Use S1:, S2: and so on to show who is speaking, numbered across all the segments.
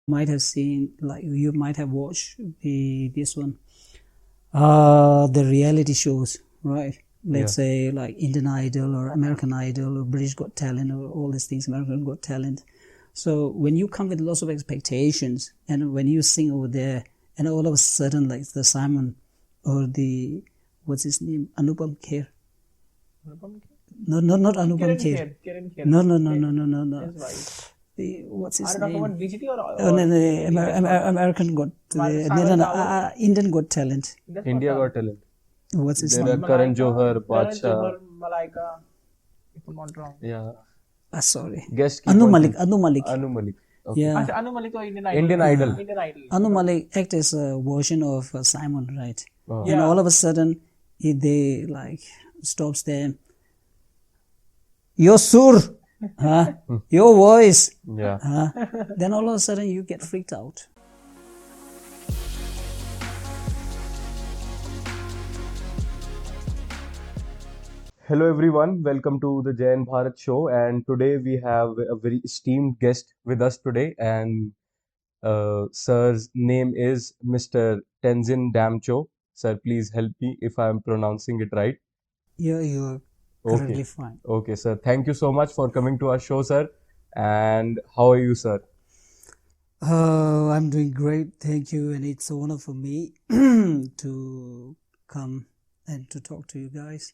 S1: might have seen, like you might have watched this one, the reality shows, right? Let's say like Indian Idol or American Idol or British Got Talent or all these things, American Got Talent. So when you come with lots of expectations and when you sing over there and all of a sudden like the Simon or the, what's his name, Anupam Kher. No, not Anupam Kher. No. What's his name? Are you talking about DGT or no, American Got Indian Got Talent.
S2: India Got Talent.
S1: What's his
S2: There
S1: name?
S2: are Karan Johar, Bacha.
S3: Malaika, if I'm not wrong.
S2: Yeah.
S1: Sorry.
S2: Guest
S1: Annu Malik.
S2: Annu Malik. Okay.
S1: Yeah.
S3: Annu Malik or Indian
S2: Idol.
S3: Indian Idol.
S1: Annu Malik act as a version of Simon, right?
S2: Oh.
S1: And all of a sudden, they like stops there. Your sur, your voice.
S2: Yeah.
S1: Then all of a sudden you get freaked out.
S2: Hello everyone, welcome to the Jain Bharat show, and today we have a very esteemed guest with us today, and sir's name is Mr. Tenzin Damcho. Sir, please help me if I am pronouncing it right.
S1: You're currently fine.
S2: Okay, sir. Thank you so much for coming to our show, sir. And how are you, sir?
S1: I'm doing great, thank you, and it's an honor for me to come and to talk to you guys.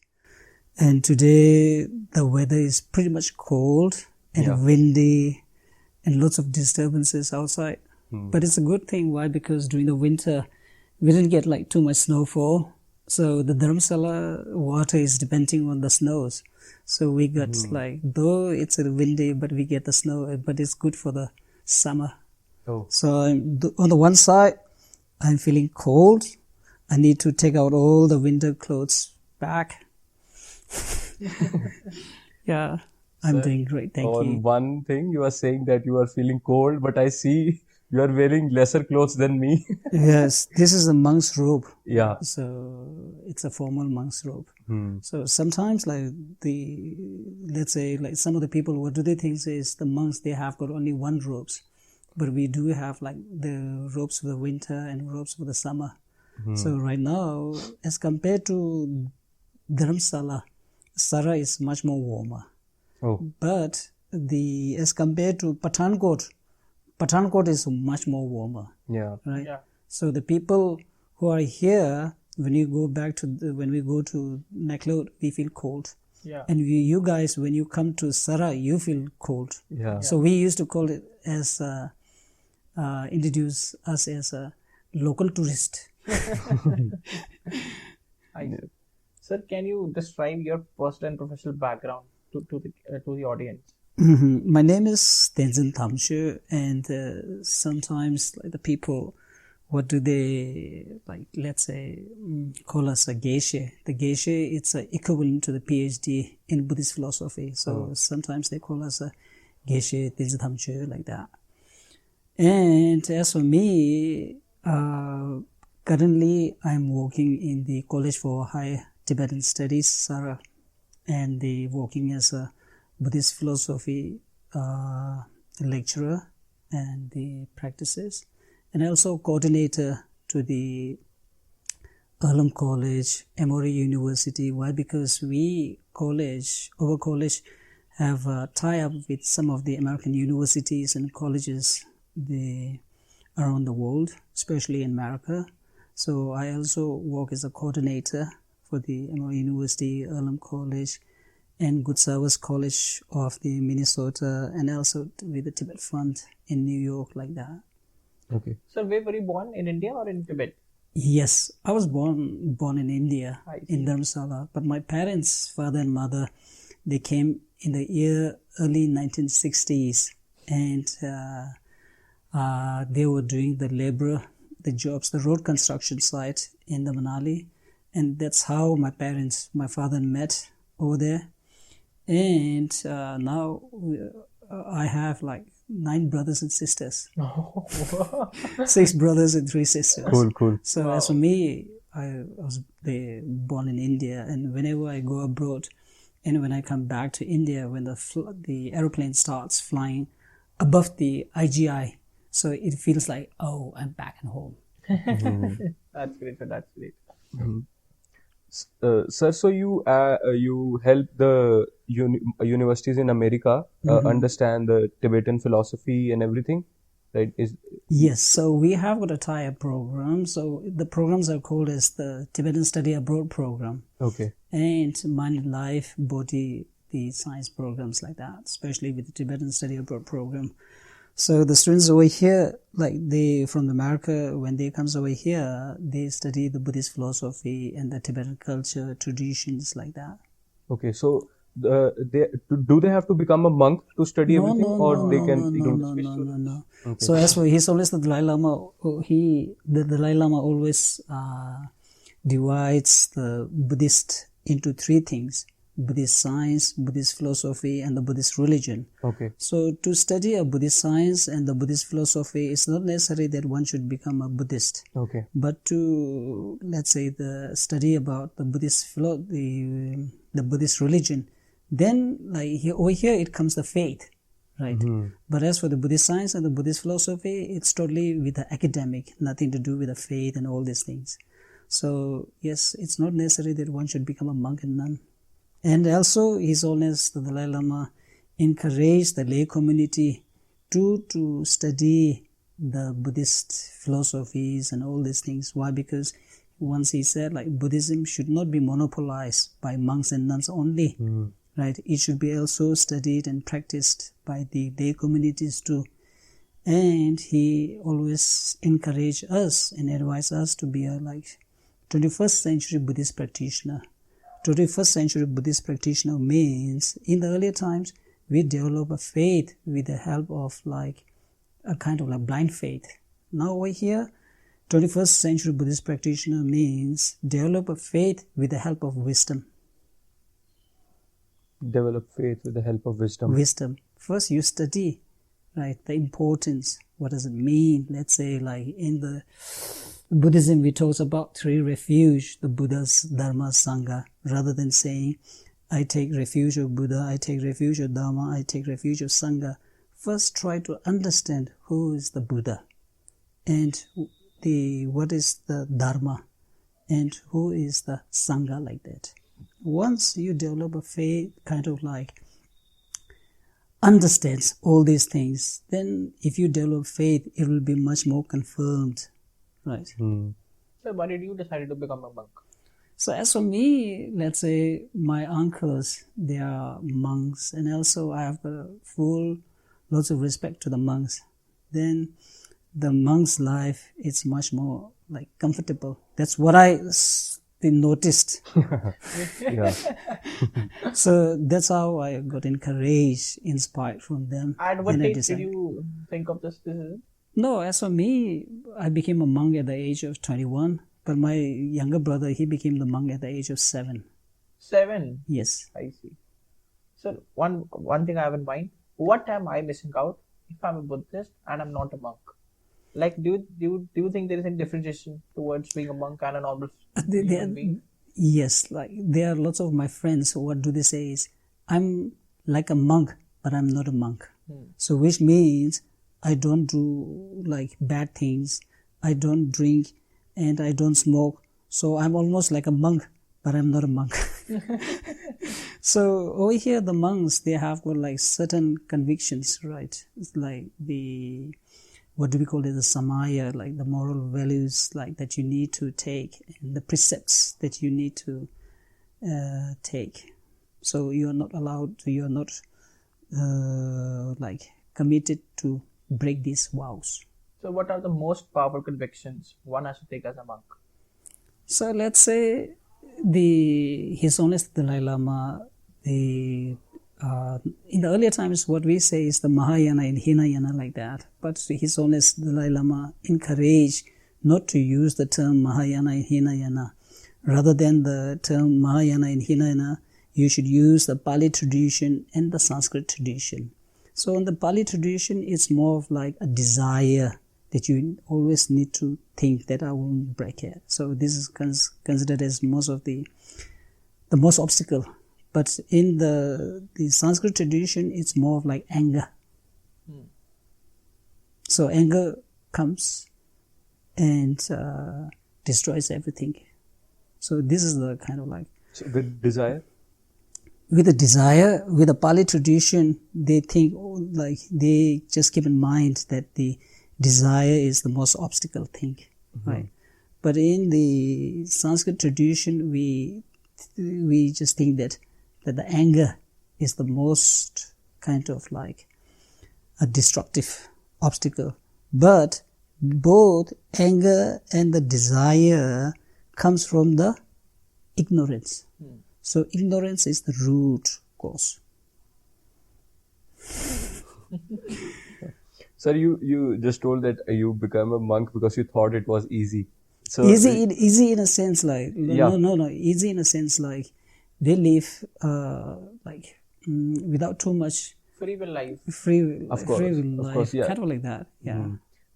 S1: And today the weather is pretty much cold and windy and lots of disturbances outside. But it's a good thing. Why? Because during the winter we didn't get like too much snowfall. So the Dharamsala water is depending on the snows. So we got like, though it's windy, but we get the snow, but it's good for the summer.
S2: Oh.
S1: So on the one side, I'm feeling cold. I need to take out all the winter clothes back. Yeah, I'm doing great. Thank you.
S2: On one thing, you are saying that you are feeling cold, but I see you are wearing lesser clothes than me.
S1: Yes, this is a monk's robe.
S2: Yeah.
S1: So it's a formal monk's robe. So sometimes like let's say like some of the people, what do they think is the monks, they have got only one robes. But we do have like the robes for the winter and robes for the summer. So right now, as compared to Dharamsala, Sara is much more warmer.
S2: Oh.
S1: But as compared to Pathankot is much more warmer.
S2: Yeah.
S1: Right? Yeah. So the people who are here, when we go to Naklod, we feel cold.
S3: Yeah.
S1: And you guys, when you come to Sara, you feel cold.
S2: Yeah.
S1: So we used to call it as, introduce us as a local tourist.
S3: Sir, can you describe your personal and professional background to the audience?
S1: My name is Tenzin Damcho, and sometimes like the people, what do they like? Let's say call us a Geshe. The Geshe, it's equivalent to the PhD in Buddhist philosophy. So sometimes they call us a Geshe Tenzin Damcho, like that. And as for me, currently I'm working in the College for Higher Tibetan Studies, Sara, and working as a Buddhist philosophy lecturer and the practices, and also coordinator to the Earlham College, Emory University. Why? Because our college have a tie-up with some of the American universities and colleges around the world, especially in America. So I also work as a coordinator for the Emory University, Earlham College, and Good Service College of the Minnesota, and also with the Tibet Fund in New York, like that.
S2: Okay.
S3: So where were you born, in India or in Tibet?
S1: Yes, I was born in India, in Dharamsala, but my parents, father and mother, they came in the early 1960s, and they were doing the jobs, the road construction site in the Manali, and that's how my father met over there. And now I have like 9 brothers and sisters. 6 brothers and 3 sisters.
S2: Cool.
S1: So as for me, I was born in India, and whenever I go abroad, and when I come back to India, when the aeroplane starts flying above the IGI, So it feels like, oh, I'm back at home.
S3: That's great, sir. That's great.
S2: Sir, so you help the universities in America understand the Tibetan philosophy and everything, right?
S1: Yes, so we have got a tie-up program. So the programs are called as the Tibetan Study Abroad program.
S2: Okay.
S1: And Mind and Life, Bodhi, the science programs like that, especially with the Tibetan Study Abroad program. So the students over here, like they from America, when they comes over here, they study the Buddhist philosophy and the Tibetan culture, traditions like that.
S2: Okay, so do they have to become a monk to study everything, or they can do?
S1: No.
S2: Okay.
S1: So as for he's always the Dalai Lama, the Dalai Lama always divides the Buddhist into three things: Buddhist science, Buddhist philosophy, and the Buddhist religion.
S2: Okay.
S1: So to study a Buddhist science and the Buddhist philosophy, it's not necessary that one should become a Buddhist.
S2: Okay.
S1: But to, let's say, the study about the Buddhist the Buddhist religion, then like over here it comes the faith, right? But as for the Buddhist science and the Buddhist philosophy, it's totally with the academic, nothing to do with the faith and all these things. So yes, it's not necessary that one should become a monk and nun. And also, His Holiness the Dalai Lama encouraged the lay community to study the Buddhist philosophies and all these things. Why? Because once he said, like, Buddhism should not be monopolized by monks and nuns only, right? It should be also studied and practiced by the lay communities too. And he always encouraged us and advised us to be a 21st century Buddhist practitioner. 21st century Buddhist practitioner means in the earlier times we develop a faith with the help of a kind of blind faith. Now over here, 21st century Buddhist practitioner means develop a faith with the help of wisdom.
S2: Develop faith with the help of wisdom.
S1: Wisdom. First you study, right, the importance. What does it mean? Let's say in the Buddhism, we talk about three refuge, the Buddhas, Dharma, Sangha, rather than saying, I take refuge of Buddha, I take refuge of Dharma, I take refuge of Sangha. First try to understand who is the Buddha and what is the Dharma and who is the Sangha, like that. Once you develop a faith, kind of understands all these things, then if you develop faith, it will be much more confirmed. Right.
S3: So why did you decide to become a monk?
S1: So as for me, let's say my uncles, they are monks, and also I have lots of respect to the monks. Then the monk's life is much more comfortable. That's what I noticed.
S2: Yeah.
S1: So that's how I got encouraged, inspired from them.
S3: At what age did you think of this decision?
S1: No, as for me, I became a monk at the age of 21, but my younger brother, he became the monk at the age of 7. 7?
S2: Yes.
S3: I see. So one thing I have in mind, what am I missing out if I'm a Buddhist and I'm not a monk? Do you think there is any differentiation towards being a monk and a normal human being?
S1: Yes, there are lots of my friends, what do they say is, I'm like a monk, but I'm not a monk. So which means I don't do bad things, I don't drink, and I don't smoke. So I'm almost like a monk, but I'm not a monk. So over here, the monks, they have got certain convictions, right? It's what do we call it, the samaya, the moral values that you need to take, and the precepts that you need to take. So you're not allowed to, you're not committed to break these vows.
S3: So what are the most powerful convictions one has to take as a monk?
S1: So let's say His Holiness the Dalai Lama, in the earlier times what we say is the Mahayana and Hinayana, like that. But His Holiness the Dalai Lama encouraged not to use the term Mahayana and Hinayana. Rather than the term Mahayana and Hinayana, you should use the Pali tradition and the Sanskrit tradition. So in the Pali tradition, it's more of a desire that you always need to think that I won't break it. So this is considered as the most obstacle. But in the Sanskrit tradition, it's more of anger. So anger comes and destroys everything. So this is the kind of like...
S2: So with desire?
S1: With the desire, with the Pali tradition, they think, like, they just keep in mind that the desire is the most obstacle thing, right? But in the Sanskrit tradition, we just think that the anger is the most kind of like a destructive obstacle. But both anger and the desire comes from the ignorance. So ignorance is the root cause.
S2: Sir, you just told that you became a monk because you thought it was easy. So
S1: Easy in a sense, like
S2: Yeah.
S1: no. Easy in a sense, like they live without too much
S3: Free will life.
S1: free
S2: Of course,
S1: free will
S2: of
S1: life,
S2: course, yeah.
S1: kind of like that. Yeah.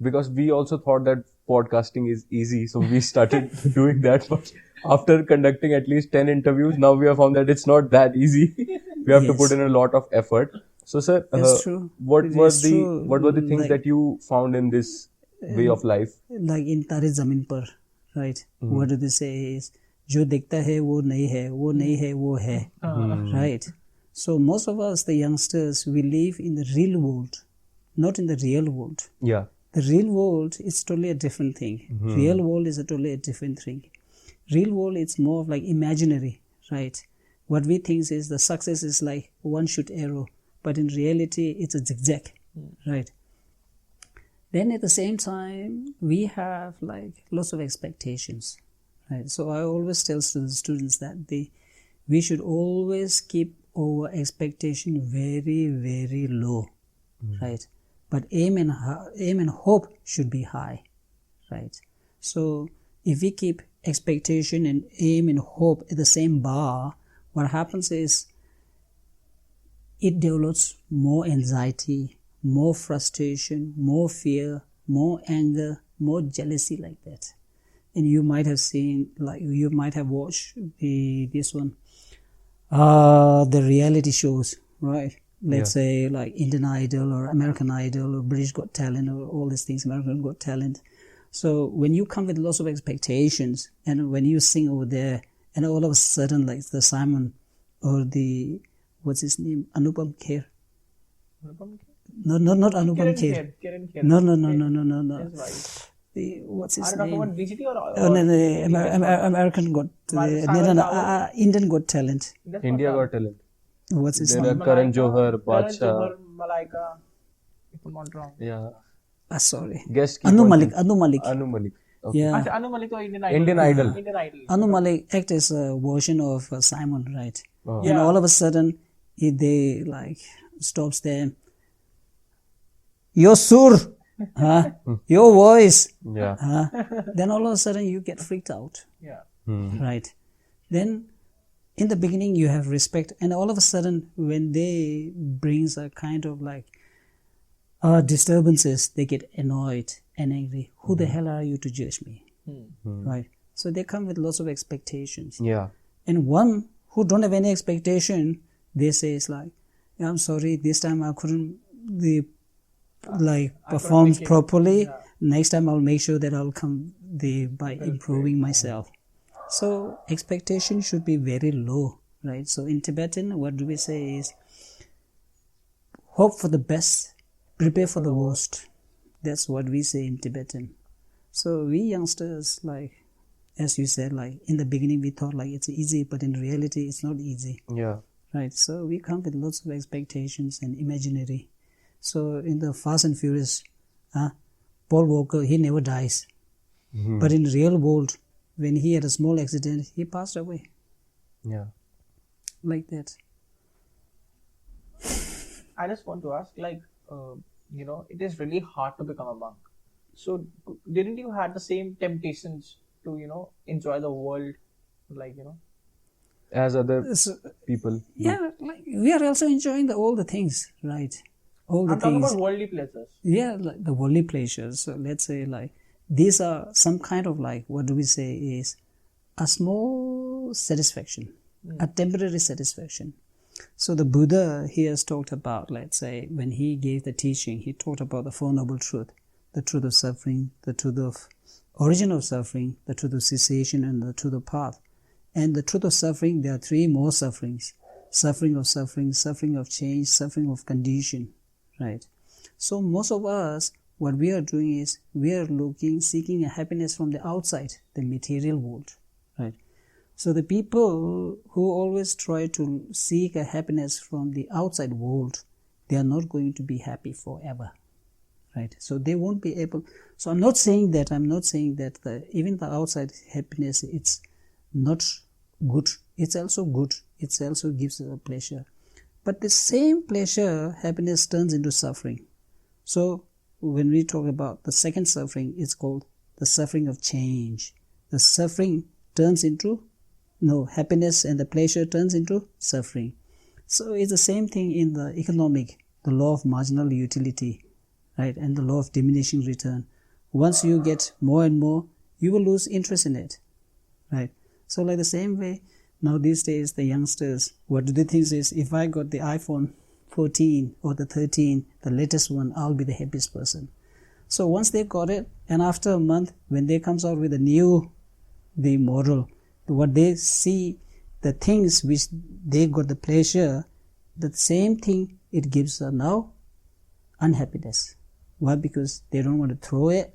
S2: because we also thought that podcasting is easy, so we started doing that. But after conducting at least 10 interviews, now we have found that it's not that easy. We have to
S1: Yes.
S2: put in a lot of effort. So, sir,
S1: That's true.
S2: what
S1: It
S2: were
S1: is
S2: the
S1: true.
S2: what were the things
S1: Like-
S2: that you found in this way of life?
S1: Like in Tare Zamin Par, right? What do they say is, जो दिखता है वो नहीं है, वो नहीं है वो है, right? So most of us, the youngsters, we live in the real world, not in the real world.
S2: Yeah.
S1: The real world is totally a different thing. Real world is a totally a different thing. Real world, it's more of like imaginary, right? What we think is the success is like one shoot arrow, but in reality, it's a zigzag, right? Then at the same time, we have like lots of expectations, right? So I always tell students that we should always keep our expectation very, very low, right? But aim and hope should be high, right? So if we keep expectation and aim and hope at the same bar, what happens is it develops more anxiety, more frustration, more fear, more anger, more jealousy, like that. And you might have seen, like you might have watched the reality shows, right? Let's say like Indian Idol or American Idol or British Got Talent or all these things, American Got Talent. So when you come with lots of expectations and when you sing over there and all of a sudden like the Simon or the, what's his name, Anupam Kher. No, not Anupam Kher. No.
S3: His wife.
S1: What's his
S3: Are you talking
S1: name?
S3: about BGT or
S1: Oh, no, American Got, Indian Got Talent.
S2: India Got Talent.
S1: What's his
S2: There
S1: name?
S2: are Karan Johar,
S3: Karan
S2: Badshah.
S3: Johar, Malaika, if I'm not wrong.
S2: Yeah.
S1: Sorry.
S2: Guest keep
S1: Anu
S2: on
S1: Malik.
S2: saying- Anu Malik. Okay.
S1: Yeah.
S3: Actually, Annu Malik or Indian Idol.
S2: Indian Idol.
S3: Indian Idol.
S1: Anu Malik act as a version of Simon, right?
S2: Oh.
S1: And all of a sudden, they like stops there. Your sur, huh? Your voice,
S2: Yeah.
S1: huh? Then all of a sudden you get freaked out,
S3: Yeah.
S1: right? Then in the beginning you have respect, and all of a sudden when they brings a kind of like disturbances, they get annoyed and angry. Who the hell are you to judge me, right? So they come with lots of expectations.
S2: Yeah.
S1: And one who don't have any expectation, they say it's like, yeah, I'm sorry, this time I couldn't perform
S3: make it.
S1: properly. Next time I'll make sure that I'll come by improving myself. So expectation should be very low, right? So in Tibetan, what do we say is, hope for the best, prepare for the worst. That's what we say in Tibetan. So we youngsters, like, as you said, like in the beginning we thought like it's easy, but in reality it's not easy,
S2: Yeah.
S1: right? So we come with lots of expectations and imaginary. So in the Fast and Furious, Paul Walker, he never dies. But in real world, when he had a small accident, he passed away.
S2: Yeah.
S1: Like that.
S3: I just want to ask, like, it is really hard to become a monk. So, didn't you have the same temptations to, enjoy the world, like,
S2: As other
S1: So,
S2: people.
S1: yeah, like we are also enjoying all the things, right? All the
S3: I'm talking
S1: things.
S3: about worldly pleasures.
S1: Yeah, like the worldly pleasures. So let's say like these are some kind of like, what do we say is a small satisfaction, a temporary satisfaction. So the Buddha, he has talked about, let's say, when he gave the teaching, he talked about the Four Noble Truths. the truth of suffering, the truth of origin of suffering, the truth of cessation, and the truth of path. And the truth of suffering, there are three more sufferings. Suffering of suffering, suffering of change, suffering of condition, right? So most of us, what we are doing is, we are seeking a happiness from the outside, the material world, right? So the people who always try to seek a happiness from the outside world, they are not going to be happy forever, right? So they won't be able. So I'm not saying that even the outside happiness, it's not good. It's also good. It also gives a pleasure. But the same pleasure, happiness turns into suffering. So when we talk about the second suffering, it's called the suffering of change. The suffering turns into happiness, and the pleasure turns into suffering. So it's the same thing in the economic, the law of marginal utility, right? And the law of diminishing return. Once you get more and more, you will lose interest in it, right? So like the same way, now these days, the youngsters, what do they think is, if I got the iPhone 14 or the 13, the latest one, I'll be the happiest person. So once they got it, and after a month, when they comes out with the model, what they see, the things which they got the pleasure, the same thing, it gives now unhappiness. Why? Because they don't want to throw it,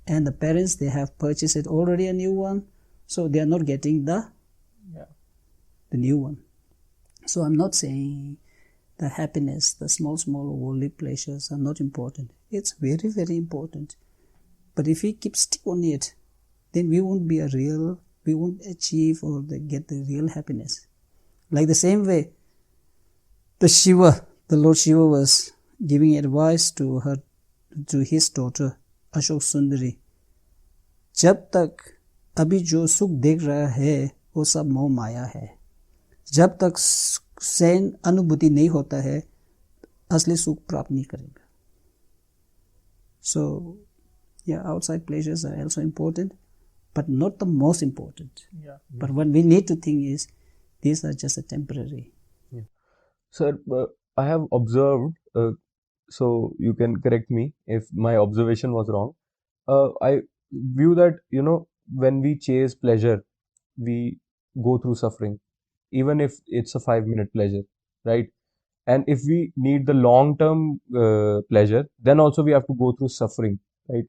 S1: and the parents, they have purchased it already, a new one, so they are not getting the new one. So I'm not saying the happiness, the small worldly pleasures are not important. It's very, very important. But if we keep stick on it, then we won't achieve or get the real happiness. Like the same way, the Lord Shiva was giving advice to his daughter, Ashok Sundari. जब तक अभी जो सुख देख रहा है, वो सब मोह माया है. जब तक सैन अनुभूति नहीं होता है, असली सुख प्राप्त नहीं करेगा. So, outside pleasures are also important, but not the most important. But what we need to think is, these are just a temporary.
S2: Sir, I have observed, so you can correct me if my observation was wrong. I view that, when we chase pleasure, we go through suffering, even if it's a 5-minute pleasure, right? And if we need the long-term pleasure, then also we have to go through suffering, right?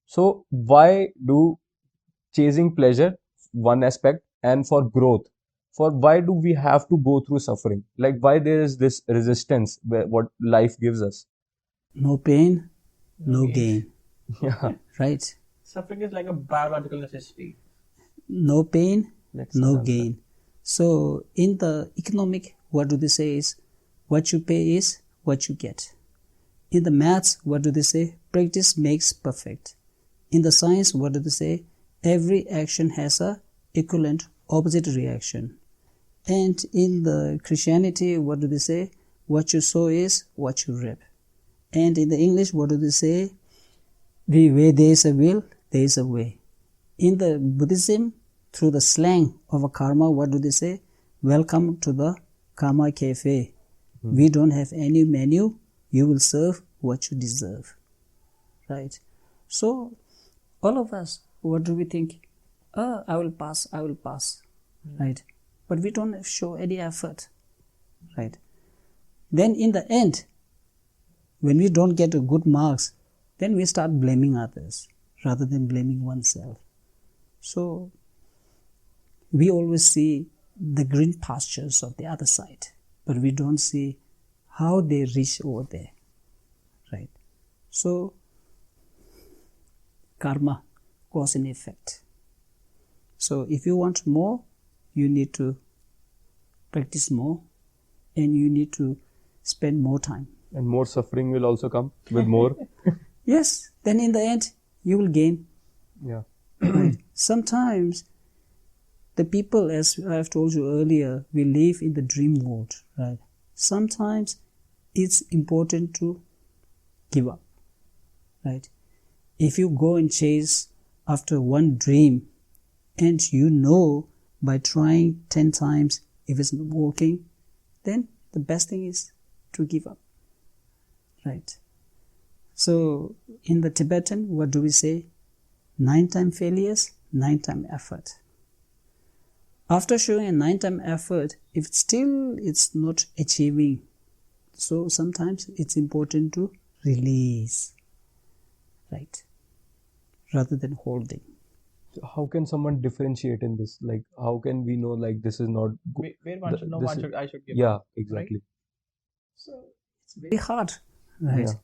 S2: So why do chasing pleasure, one aspect, and for growth, why do we have to go through suffering? Like, why there is this resistance what life gives us?
S1: No pain, no gain. Right?
S3: Suffering is like a biological necessity.
S1: No pain, no gain. So in the economic, what do they say is, what you pay is what you get. In the maths, what do they say? Practice makes perfect. In the science, what do they say? Every action has a equivalent opposite reaction. And in the Christianity, what do they say? What you sow is what you reap. And in the English, what do they say? Where there is a will, there is a way. In the Buddhism, through the slang of a karma, what do they say? Welcome to the Karma Cafe. We don't have any menu. You will serve what you deserve. Right? So, all of us, what do we think? I will pass. Right? But we don't show any effort. Right? Then in the end, when we don't get good marks, then we start blaming others rather than blaming oneself. So, we always see the green pastures of the other side, but we don't see how they reach over there. Right? So, karma, cause and effect. So, if you want more, you need to practice more, and you need to spend more time.
S2: And more suffering will also come with more.
S1: Yes, then in the end, you will gain.
S2: Yeah.
S1: Right? Sometimes, the people, as I have told you earlier, we live in the dream world. Right? Sometimes, it's important to give up. Right? If you go and chase after one dream, and you know by trying 10 times if it's not working, then the best thing is to give up. Right? So in the Tibetan, what do we say? 9-time failures, 9-time effort. After showing a 9-time effort, if still it's not achieving, so sometimes it's important to release, right, rather than holding.
S2: So how can someone differentiate in this? Like, how can we know, like, this is not good?
S3: Where one should know, I should give.
S2: Yeah, exactly.
S1: So it's very hard, right?
S2: Yeah.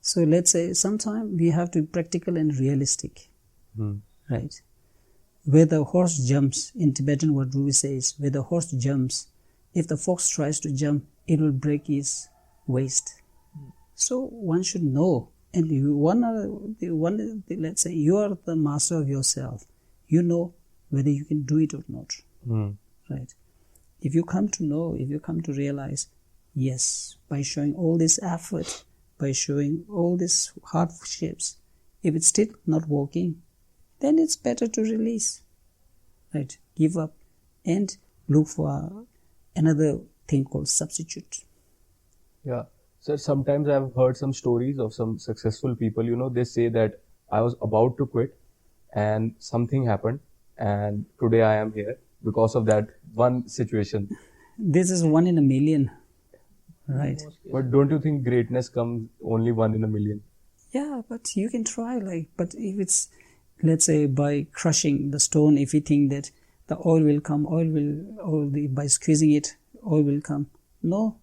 S1: So let's say sometimes we have to be practical and realistic, right? Where the horse jumps, in Tibetan what do we say is, where the horse jumps, if the fox tries to jump, it will break his waist. So one should know, and let's say you are the master of yourself. You know whether you can do it or not, right? If you come to know, if you come to realize, yes, by showing all this effort, by showing all these hardships, if it's still not working, then it's better to release, right? Give up and look for another thing called substitute.
S2: Yeah. So sometimes I've heard some stories of some successful people, they say that I was about to quit and something happened and today I am here because of that one situation.
S1: This is 1 in a million, right?
S2: But don't you think greatness comes only 1 in a million?
S1: Yeah, but you can try, but if it's, let's say, by crushing the stone, if you think that the oil will come, by squeezing it, oil will come. No.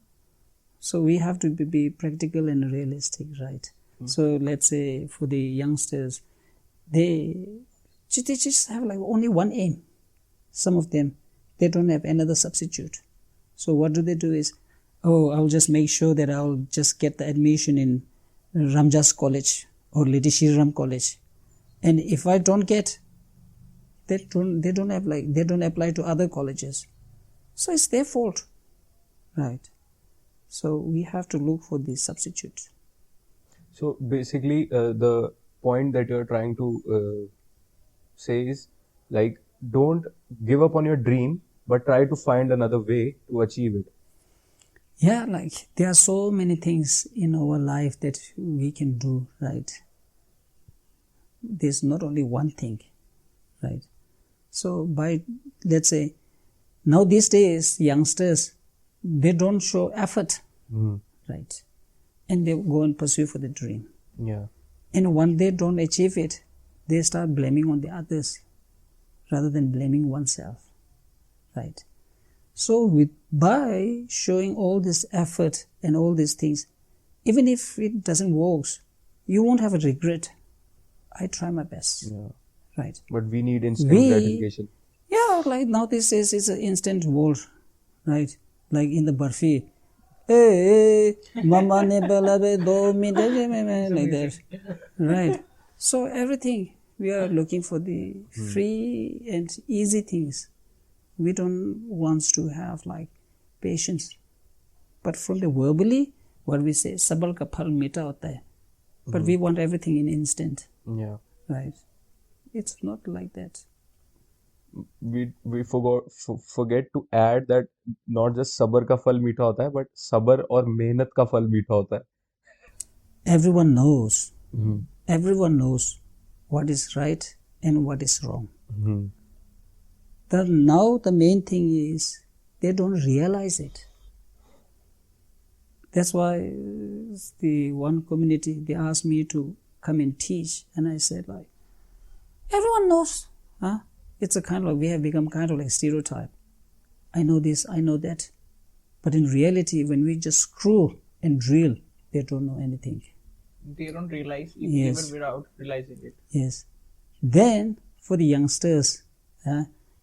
S1: So we have to be practical and realistic, right? So let's say for the youngsters, they just have only one aim. Some of them, they don't have another substitute. So what do they do is, I'll just make sure that I'll just get the admission in Ramjas College or Lady Shriram College. And if I don't get, they don't apply to other colleges. So it's their fault, right? So we have to look for the substitute.
S2: So basically, the point that you're trying to say is, like, don't give up on your dream, but try to find another way to achieve it.
S1: Yeah, there are so many things in our life that we can do, right? There's not only one thing, right? So let's say, now these days, youngsters, they don't show effort, right? And they go and pursue for the dream.
S2: Yeah.
S1: And when they don't achieve it, they start blaming on the others rather than blaming oneself, right? So by showing all this effort and all these things, even if it doesn't work, you won't have a regret. I try my best, right?
S2: But we need instant gratification.
S1: Yeah, now this is an instant world, right? Like in the Barfi, hey, mama ne balabe do minute, like that, right? So everything, we are looking for the free and easy things. We don't want to have patience. But from the verbally, what we say, sabal ka phal meeta hota hai. But we want everything in instant.
S2: Yeah.
S1: Right. It's not like that.
S2: We forget to add that not just sabar ka phal meetha hota hai, but sabar aur mehnat ka phal meetha hota hai.
S1: Everyone knows. Everyone knows what is right and what is wrong. Now the main thing is they don't realize it. That's why the one community, they asked me to come and teach, and I said everyone knows. It's a kind of, we have become kind of like stereotype. I know this, I know that. But in reality, when we just screw and drill, they don't know anything.
S3: They don't realize, even without realizing it.
S1: Yes. Then, for the youngsters,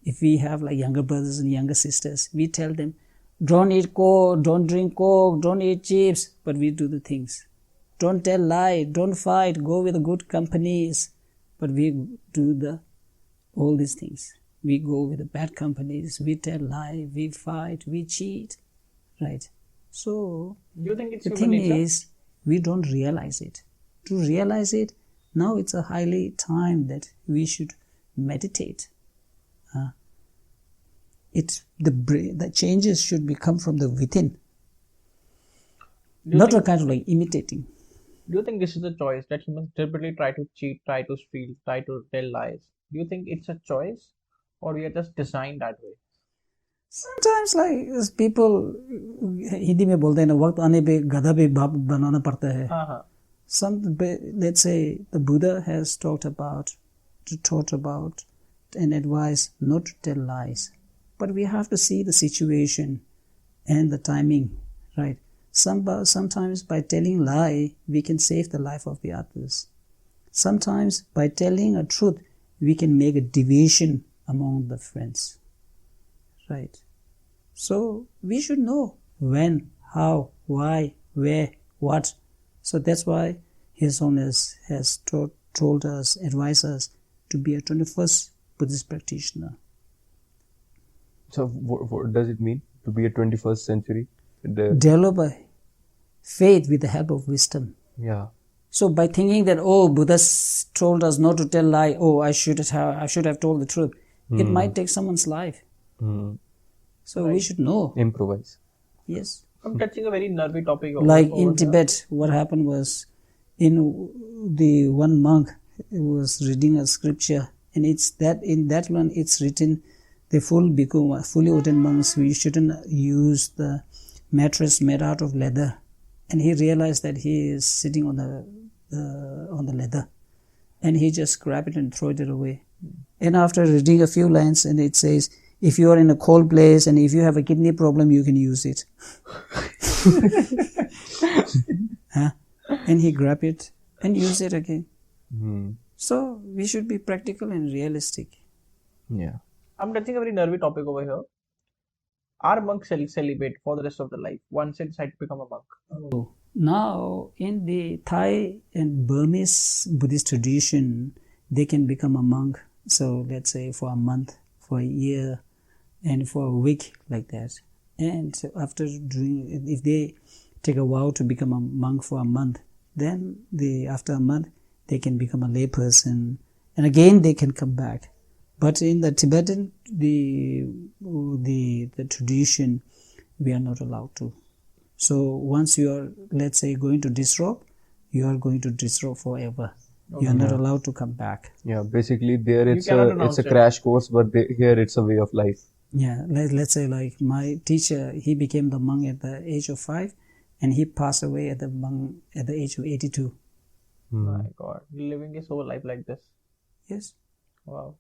S1: if we have younger brothers and younger sisters, we tell them, don't eat coke, don't drink coke, don't eat chips, but we do the things. Don't tell lie, don't fight, go with the good companies, but we do all these things. We go with the bad companies, we tell lie, we fight, we cheat, right? So,
S3: do you think it's
S1: the thing is, we don't realize it. To realize it, now it's a highly time that we should meditate. The changes should come from the within, not a kind of imitating.
S3: Do you think this is a choice that humans deliberately try to cheat, try to steal, try to tell lies? Do you think it's a choice, or we are just designed that way?
S1: Sometimes like people Hindi में बोलते हैं ना, वक्त आने पे गधा भी बाप बनाना पड़ता है.
S3: Uh-huh.
S1: Let's say the Buddha has taught about and advised not to tell lies, but we have to see the situation and the timing, right? Sometimes by telling lie we can save the life of the others. Sometimes by telling a truth we can make a division among the friends, right? So we should know when, how, why, where, what. So that's why His Holiness has told us, advised us to be a 21st Buddhist practitioner.
S2: So what does it mean to be a 21st century?
S1: Develop a faith with the help of wisdom.
S2: Yeah.
S1: So by thinking that, oh, Buddha told us not to tell lie, oh, I should have told the truth, it might take someone's life. So we should know.
S2: Improvise.
S1: Yes.
S3: I'm touching a very nervy topic.
S1: Like in Tibet, what happened was, in the one monk was reading a scripture, and in that one it's written, the full bhikkhu, fully ordained monks, we shouldn't use the mattress made out of leather. And he realized that he is sitting on the leather, and he just grabbed it and threw it away. And after reading a few lines, and it says, if you are in a cold place and if you have a kidney problem, you can use it. And he grabbed it and used it again. So we should be practical and realistic.
S2: Yeah.
S3: I'm touching a very nervy topic over here. Are monks celibate for the rest of their life once they decide to become a monk?
S1: Now, in the Thai and Burmese Buddhist tradition, they can become a monk. So let's say for a month, for a year, and for a week, like that. And after if they take a vow to become a monk for a month, then after a month they can become a lay person, and again they can come back. But in the Tibetan, the tradition, we are not allowed to. So once you are, let's say, going to disrobe, you are going to disrobe forever. You are not allowed to come back.
S2: Yeah, basically there it's a crash course, but here it's a way of life.
S1: Yeah, let's say like my teacher, he became the monk at the age of 5, and he passed away at the age of 82.
S3: My God, living his whole life like this.
S1: Yes.
S3: Wow.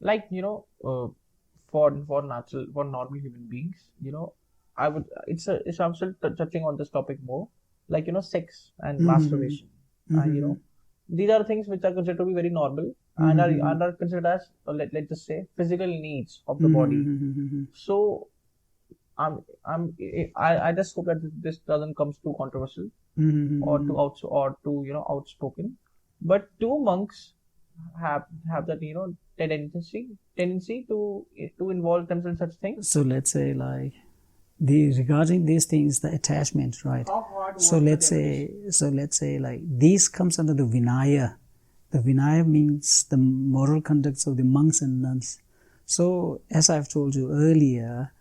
S3: Like, for normal human beings, I'm still touching on this topic more. Like, sex and masturbation. And, these are things which are considered to be very normal and are considered as, let's just say, physical needs of the body. So, I just hope that this doesn't come too controversial or too outspoken. But do monks have that tendency to involve themselves in such things?
S1: So let's say like regarding these things, the attachment, right? So let's say like these comes under the Vinaya. The Vinaya means the moral conducts of the monks and nuns. So as I've told you earlier,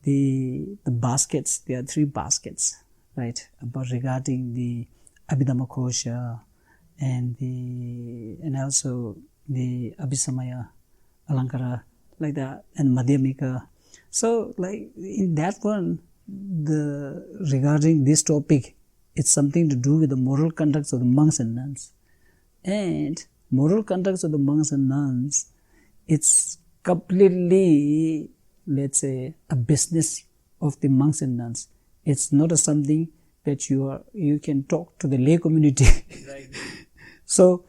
S1: the baskets, there are 3 baskets, right? About regarding the Abhidhamma Kosha and also the Abhisamaya, Alankara, like that, and Madhyamika. So like in that one, regarding this topic, it's something to do with the moral conducts of the monks and nuns. And moral conducts of the monks and nuns, it's completely, let's say, a business of the monks and nuns. It's not something that you can talk to the lay community.
S3: Right.
S1: So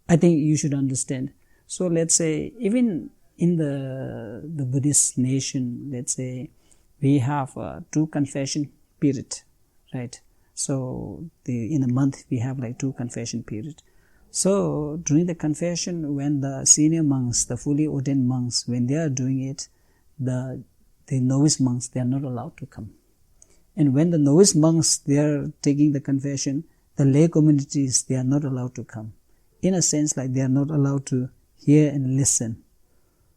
S1: I think you should understand. So let's say even in the Buddhist nation, let's say we have 2 confession period, right? So in a month we have like 2 confession period. So during the confession, when the senior monks, the fully ordained monks, when they are doing it, the novice monks, they are not allowed to come. And when the novice monks, they are taking the confession, the lay communities, they are not allowed to come. In a sense, like they are not allowed to hear and listen.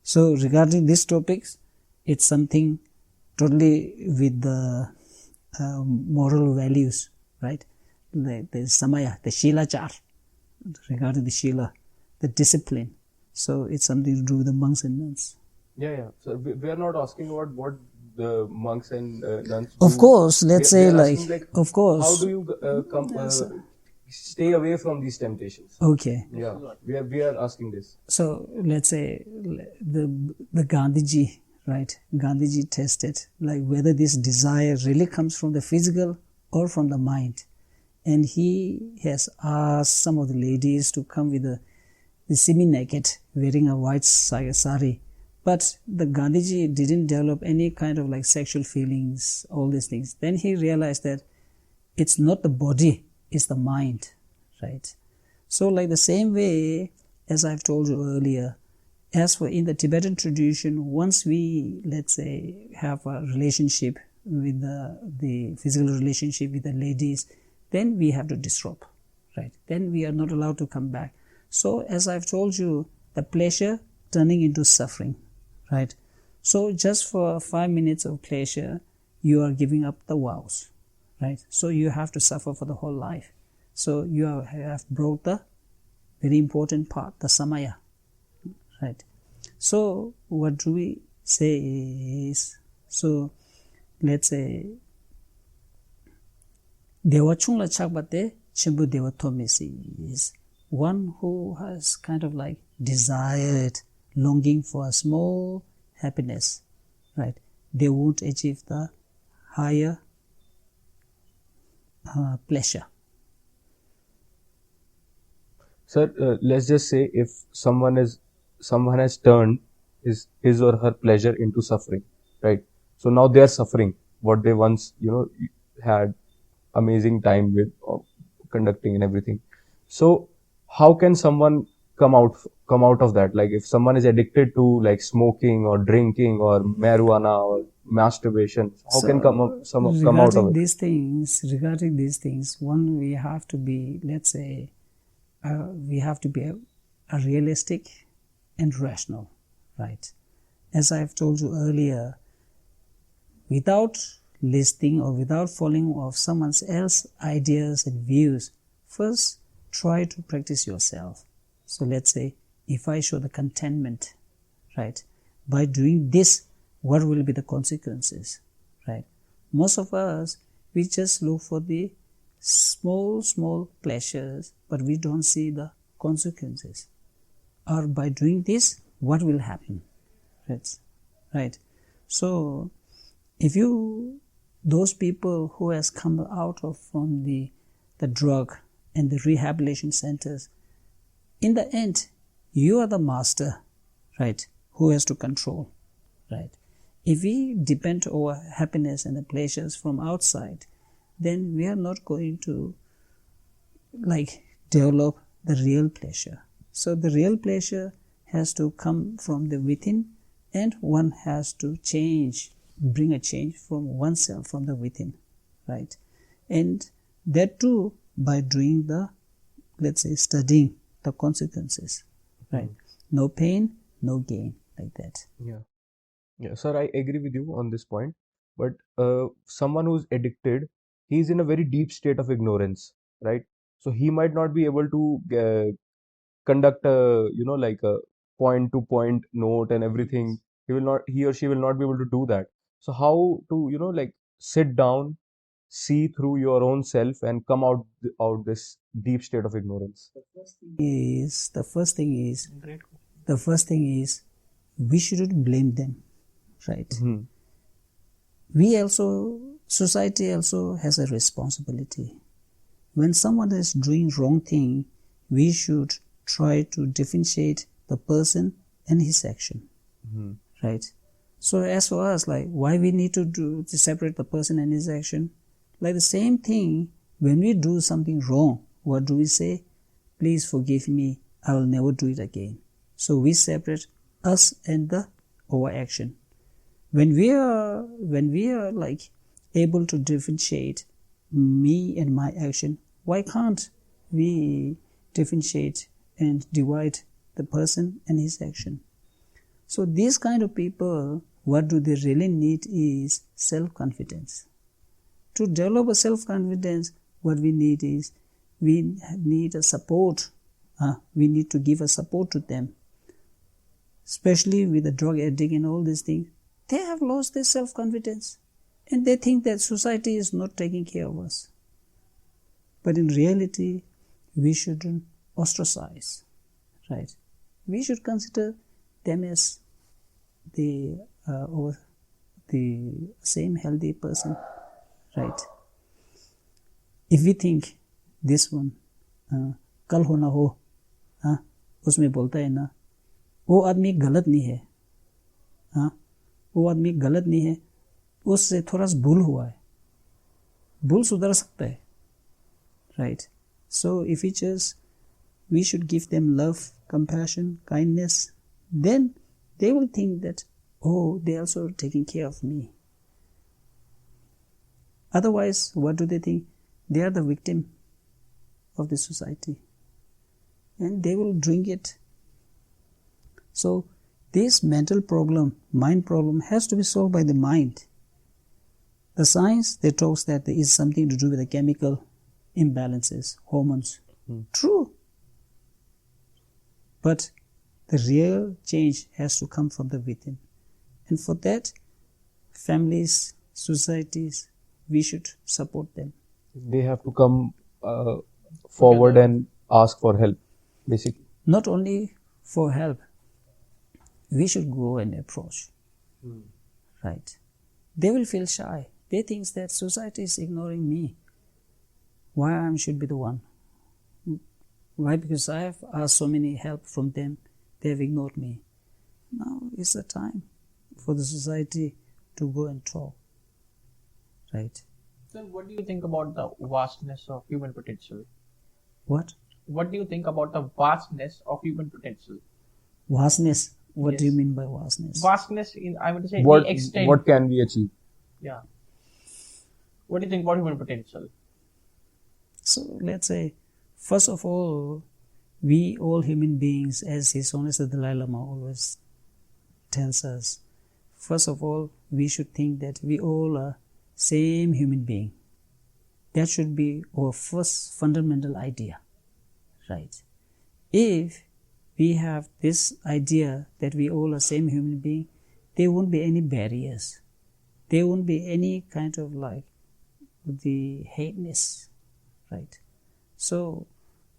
S1: So regarding these topics, it's something totally with the moral values, right? the samaya, the shilachar, regarding the shila, the discipline. So it's something to do with the monks and nuns.
S2: Yeah. So we are not asking about what the monks and nuns do.
S1: Of course, let's say
S2: we are
S1: like,
S2: asking,
S1: of course.
S2: how do you stay away from these temptations?
S1: Okay.
S2: Yeah, we are asking this.
S1: So let's say the Gandhiji, right? Gandhiji tested like whether this desire really comes from the physical or from the mind. And he has asked some of the ladies to come with the semi-naked, wearing a white sari. But the Gandhiji didn't develop any kind of like sexual feelings, all these things. Then he realized that it's not the body, it's the mind, right? So like the same way, as I've told you earlier, as for in the Tibetan tradition, once we, let's say, have a relationship with the physical relationship with the ladies, then we have to disrobe, right? Then we are not allowed to come back. So as I've told you, the pleasure turning into suffering, right? So just for 5 minutes of pleasure, you are giving up the vows, right? So you have to suffer for the whole life. So you have broke the very important part, the samaya, right? So what do we say is, so let's say, Dewa chungla chakbate chimbu dewa tomisi is one who has kind of like desired, longing for a small happiness, right? They won't achieve the higher pleasure.
S2: Sir, let's just say if someone has turned his or her pleasure into suffering, right? So now they are suffering what they once had amazing time with conducting and everything. So how can someone come out of that? Like if someone is addicted to like smoking or drinking or marijuana or masturbation, how can come out of it?
S1: Regarding these things, one, we have to be, let's say, we have to be a realistic and rational, right? As I've told you earlier, without listening or without following of someone else's ideas and views, first try to practice yourself. So let's say, if I show the contentment, right, by doing this, what will be the consequences, right? Most of us, we just look for the small pleasures, but we don't see the consequences. Or by doing this, what will happen, right? So if those people who has come out from the drug and the rehabilitation centers, in the end, you are the master, right, who has to control, right? If we depend on our happiness and the pleasures from outside, then we are not going to like develop the real pleasure. So the real pleasure has to come from the within, and one has to bring a change from oneself, from the within, right? And that too by doing let's say, studying the consequences, right? No pain, no gain, like that.
S2: Yeah, sir, I agree with you on this point. But someone who's addicted, he's in a very deep state of ignorance, right? So he might not be able to conduct like a point to point note and everything. He or she will not be able to do that. So how to like sit down, see through your own self and come out this deep state of ignorance?
S1: The first thing is we shouldn't blame them, right? Society also has a responsibility. When someone is doing wrong thing, we should try to differentiate the person and his action, right? So as for us, like, why we need to separate the person and his action? Like the same thing, when we do something wrong, what do we say? Please forgive me, I will never do it again. So we separate us and our action. When we are like able to differentiate me and my action, why can't we differentiate and divide the person and his action? So these kind of people, what do they really need is self-confidence. To develop a self-confidence, what we need is, we need a support. We need to give a support to them. Especially with the drug addict and all these things. They have lost their self-confidence. And they think that society is not taking care of us. But in reality, we shouldn't ostracize. Right? We should consider them as the same healthy person. Right? If we think this one, कल हो ना हो, उसमें बोलता है ना, वो आदमी गलत नहीं है, वो आदमी गलत नहीं है, उससे थोड़ा सा भूल हुआ है, भूल सुधर सकता है. Right? So if we should give them love, compassion, kindness, then they will think that, oh, they are also taking care of me. Otherwise, what do they think? They are the victim of the society. And they will drink it. So, this mental problem, mind problem, has to be solved by the mind. The science, they talks that there is something to do with the chemical imbalances, hormones. True. But the real change has to come from the within. And for that, families, societies, we should support them.
S2: They have to come forward and ask for help, basically.
S1: Not only for help, we should go and approach. Right? They will feel shy. They think that society is ignoring me. Why I should be the one? Why? Because I have asked so many help from them. They have ignored me. Now is the time for the society to go and talk. Right?
S3: So what do you think about the vastness of human potential?
S1: What?
S3: What do you think about the vastness of human potential?
S1: Vastness? What do you
S3: Yes.
S1: mean by vastness?
S3: Vastness, I would say,
S2: What
S3: the extent.
S2: what can we achieve?
S3: Yeah. What do you think about human potential?
S1: So let's say, first of all, we all human beings, as His Holiness the Dalai Lama always tells us, first of all, we should think that we all are same human being. That should be our first fundamental idea. Right? If we have this idea that we all are same human being, there won't be any barriers. There won't be any kind of like the hateness. Right? So,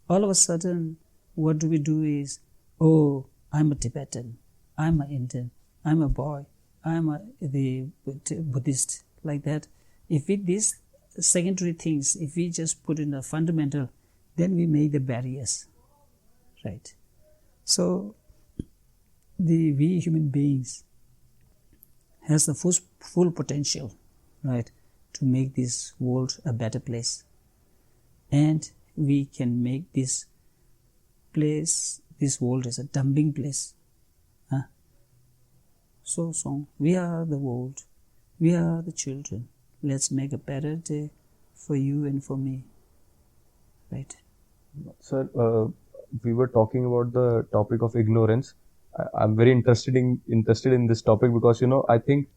S1: all of a sudden, what do we do is, oh, I'm a Tibetan, I'm an Indian, I'm a boy, the Buddhist, like that. If we these secondary things, if we just put in a fundamental, then we make the barriers. Right? So, we human beings has the full potential, right, to make this world a better place. And we can make this world as a dumping place. So, we are the world, we are the children. Let's make a better day for you and for me. Right?
S2: Sir, we were talking about the topic of ignorance. I'm very interested in this topic because, I think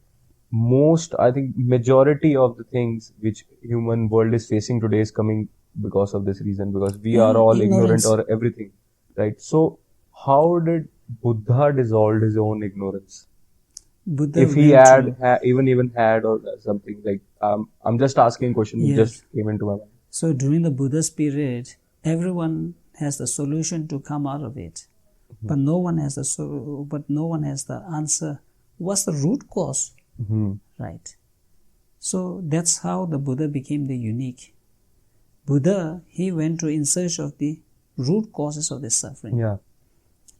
S2: majority of the things which human world is facing today is coming because of this reason, because we are all ignorant or everything, right? So how did Buddha dissolve his own ignorance?
S1: Buddha
S2: If he
S1: went
S2: had even had or something like, I'm just asking a question, it
S1: Yes.
S2: just came into my mind.
S1: So during the Buddha's period, everyone has the solution to come out of it, but no one has the answer. What's the root cause? Right? So that's how the Buddha became the unique. Buddha, he went in search of the root causes of the suffering.
S2: Yeah.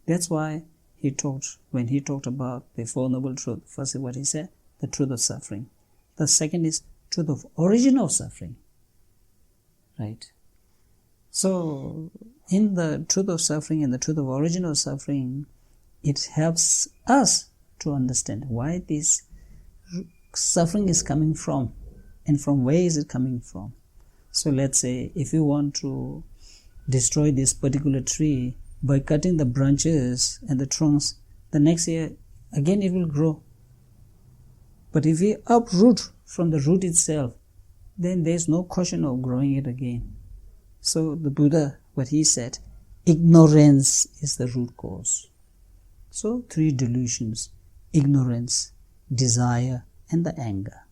S1: That's why when he talked about the Four Noble Truths, first what he said, the truth of suffering. The second is truth of origin of suffering. Right? So, in the truth of suffering and the truth of origin of suffering, it helps us to understand why this suffering is coming from and from where is it coming from. So let's say if you want to destroy this particular tree by cutting the branches and the trunks, the next year again it will grow. But if we uproot from the root itself, then there's no question of growing it again. So the Buddha, what he said, ignorance is the root cause. So 3 delusions: ignorance, desire, and the anger.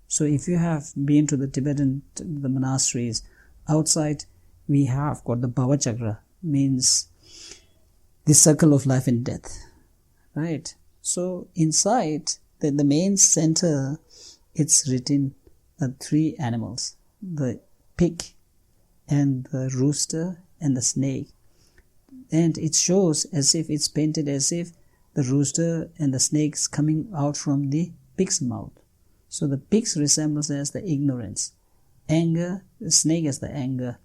S1: So if you have been to the Tibetan, the monasteries, outside we have got the Bhava Chakra, means the circle of life and death, right? So inside the main center, it's written 3 animals: the pig and the rooster and the snake. And it shows as if it's painted as if the rooster and the snake is coming out from the pig's mouth. So the pig resembles as the ignorance, anger, the snake as the anger,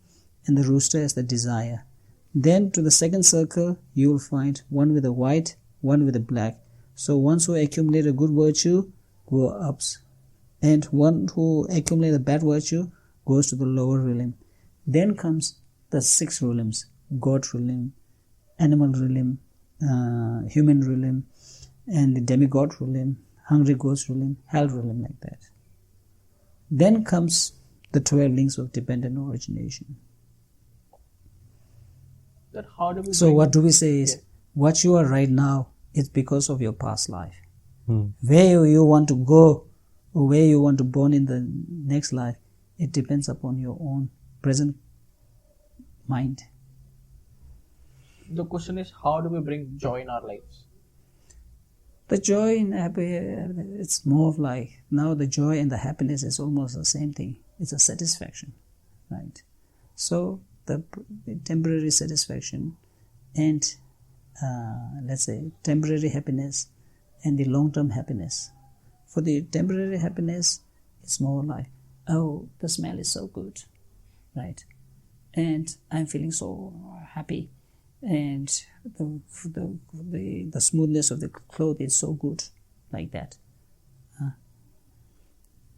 S1: and the rooster as the desire. Then to the second circle, you will find one with a white, one with a black. So ones who accumulate a good virtue go up, and one who accumulate a bad virtue goes to the lower realm. Then comes the 6 realms: God realm, animal realm, human realm, and the demigod realm, hungry ghost realm, hell realm, like that. Then comes the 12 links of dependent origination.
S3: That how do we
S1: So what do we say is,
S3: Yes.
S1: what you are right now is because of your past life. Where you want to go, or where you want to born in the next life, it depends upon your own present mind.
S3: The question is, how do we bring joy in our lives?
S1: The joy and it's more of like, now the joy and the happiness is almost the same thing. It's a satisfaction, right? So the temporary satisfaction and let's say temporary happiness and the long-term happiness. For the temporary happiness, it's more like, oh, the smell is so good, right? And I'm feeling so happy, and the smoothness of the cloth is so good, like that.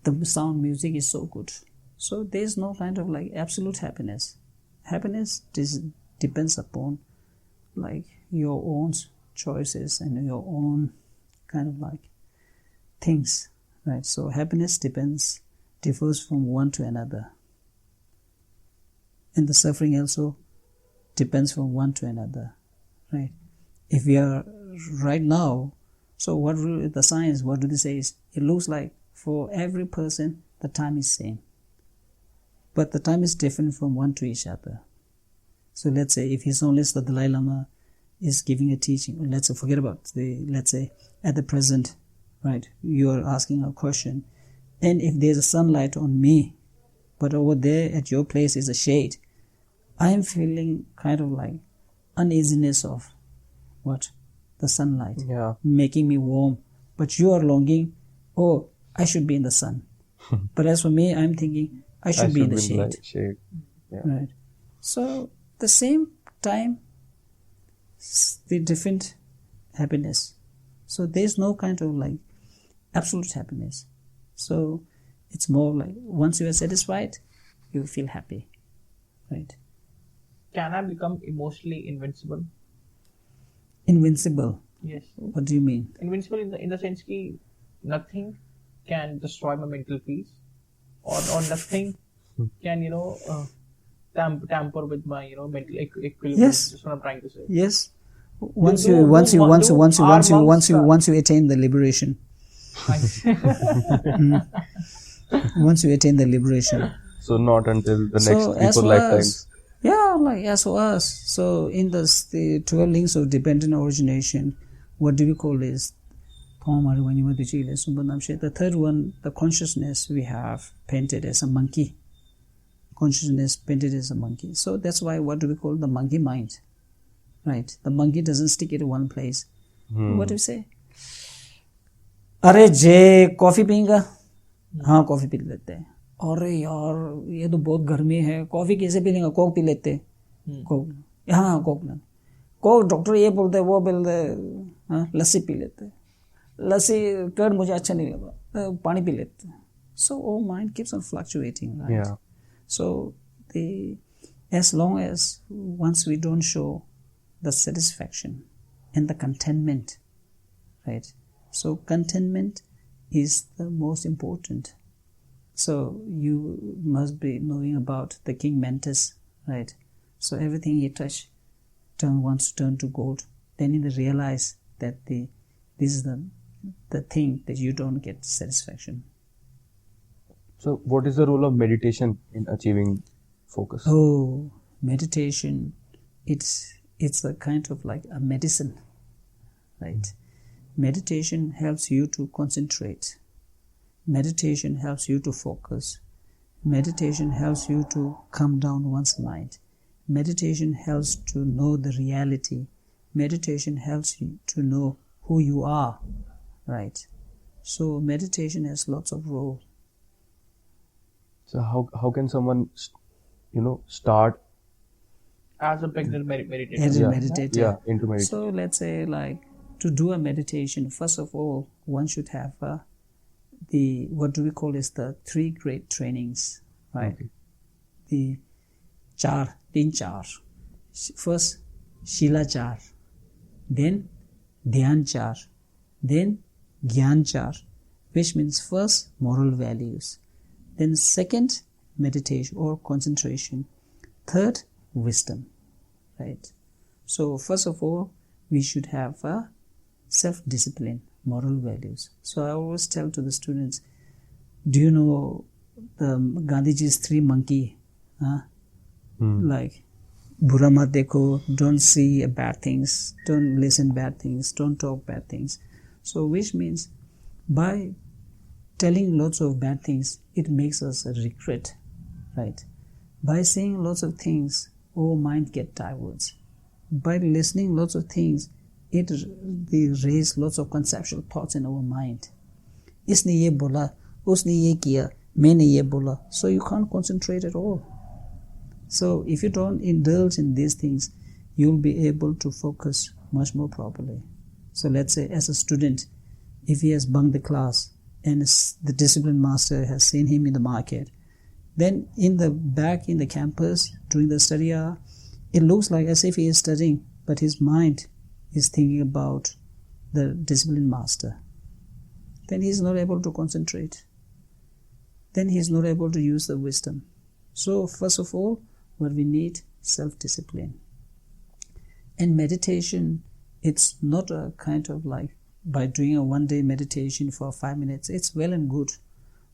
S1: The sound music is so good. So there's no kind of like absolute happiness. Happiness depends upon like your own choices and your own kind of like things, right? So happiness differs from one to another, and the suffering also depends from one to another, right? If we are right now, so what the science, what do they say is, it looks like for every person the time is same, but the time is different from one to each other. So let's say if His Holiness the Dalai Lama is giving a teaching, let's say forget about let's say at the present, right, you are asking a question, and if there's a sunlight on me, but over there at your place is a shade, I am feeling kind of like uneasiness of what? The sunlight, making me warm. But you are longing, oh, I should be in the sun. But as for me, I'm thinking, I should be in the shade.
S2: Yeah.
S1: Right. So the same time, the different happiness. So there's no kind of like absolute happiness. So it's more like once you are satisfied, you feel happy, right?
S3: Can I become emotionally invincible?
S1: Invincible.
S3: Yes.
S1: What do you mean?
S3: Invincible in the sense that nothing can destroy my mental peace, or nothing can tamper with my mental equilibrium.
S1: Yes.
S3: That's what I'm trying to say.
S1: Yes. Once you attain the liberation. Once you attain the liberation.
S2: So not until the next
S1: So
S2: 3-4 lifetimes.
S1: Yeah, like as for us. So in the 12 links of dependent origination, what do we call this? The third one, the consciousness we have painted as a monkey. Consciousness painted as a monkey. So that's why what do we call the monkey mind? Right? The monkey doesn't stick in one place. What do we say? अरे जे coffee पीएगा? हाँ coffee P लेते हैं. अरे यार ये तो बहुत गर्मी है, कॉफी कैसे पी लेंगे? कोक पी लेते. कोक, हाँ कोक ना. कोक डॉक्टर ये बोलते हैं, वो बोलते हैं, हाँ लस्सी पी लेते. लस्सी कर्ड मुझे अच्छा नहीं लगा, पानी पी लेते. So our mind keeps on fluctuating, right?
S2: Yeah.
S1: So as long as once we don't show the satisfaction and the contentment, right? So contentment is the most important, So you must be knowing about the king Mantis, right? So everything he touched wants to turn to gold. Then he realize that this is the thing that you don't get satisfaction.
S2: So what is the role of meditation in achieving focus?
S1: Oh, meditation, it's a kind of like a medicine, right? Meditation helps you to concentrate. Meditation helps you to focus. Meditation helps you to calm down one's mind. Meditation helps to know the reality. Meditation helps you to know who you are, right? So meditation has lots of role.
S2: So how can someone, start
S3: As a beginner meditator.
S1: As a meditator.
S2: into meditation?
S1: So let's say to do a meditation, first of all, one should have what do we call is the 3 great trainings, right?
S2: Okay.
S1: The तीन चार. First, Shilachar, then Dhyanchar, then Gyanchar, which means first moral values, then second meditation or concentration, third wisdom, right? So first of all, we should have self-discipline, moral values. So I always tell to the students, do you know the Gandhiji's 3 monkey? Like, Bura mat dekho, don't see bad things, don't listen bad things, don't talk bad things. So which means by telling lots of bad things, it makes us regret, right? By saying lots of things, our mind get diverted. By listening lots of things, it raise lots of conceptual thoughts in our mind. Isne ye bola, usne ye kiya, maine ye bola. So you can't concentrate at all. So if you don't indulge in these things, you'll be able to focus much more properly. So let's say as a student, if he has bunked the class and the discipline master has seen him in the market, then in the back in the campus during the study hour, it looks like as if he is studying, but his mind is thinking about the discipline master. Then he is not able to concentrate. Then he is not able to use the wisdom. So first of all, what we need, self-discipline. And meditation, it's not a kind of like by doing a one-day meditation for 5 minutes. It's well and good.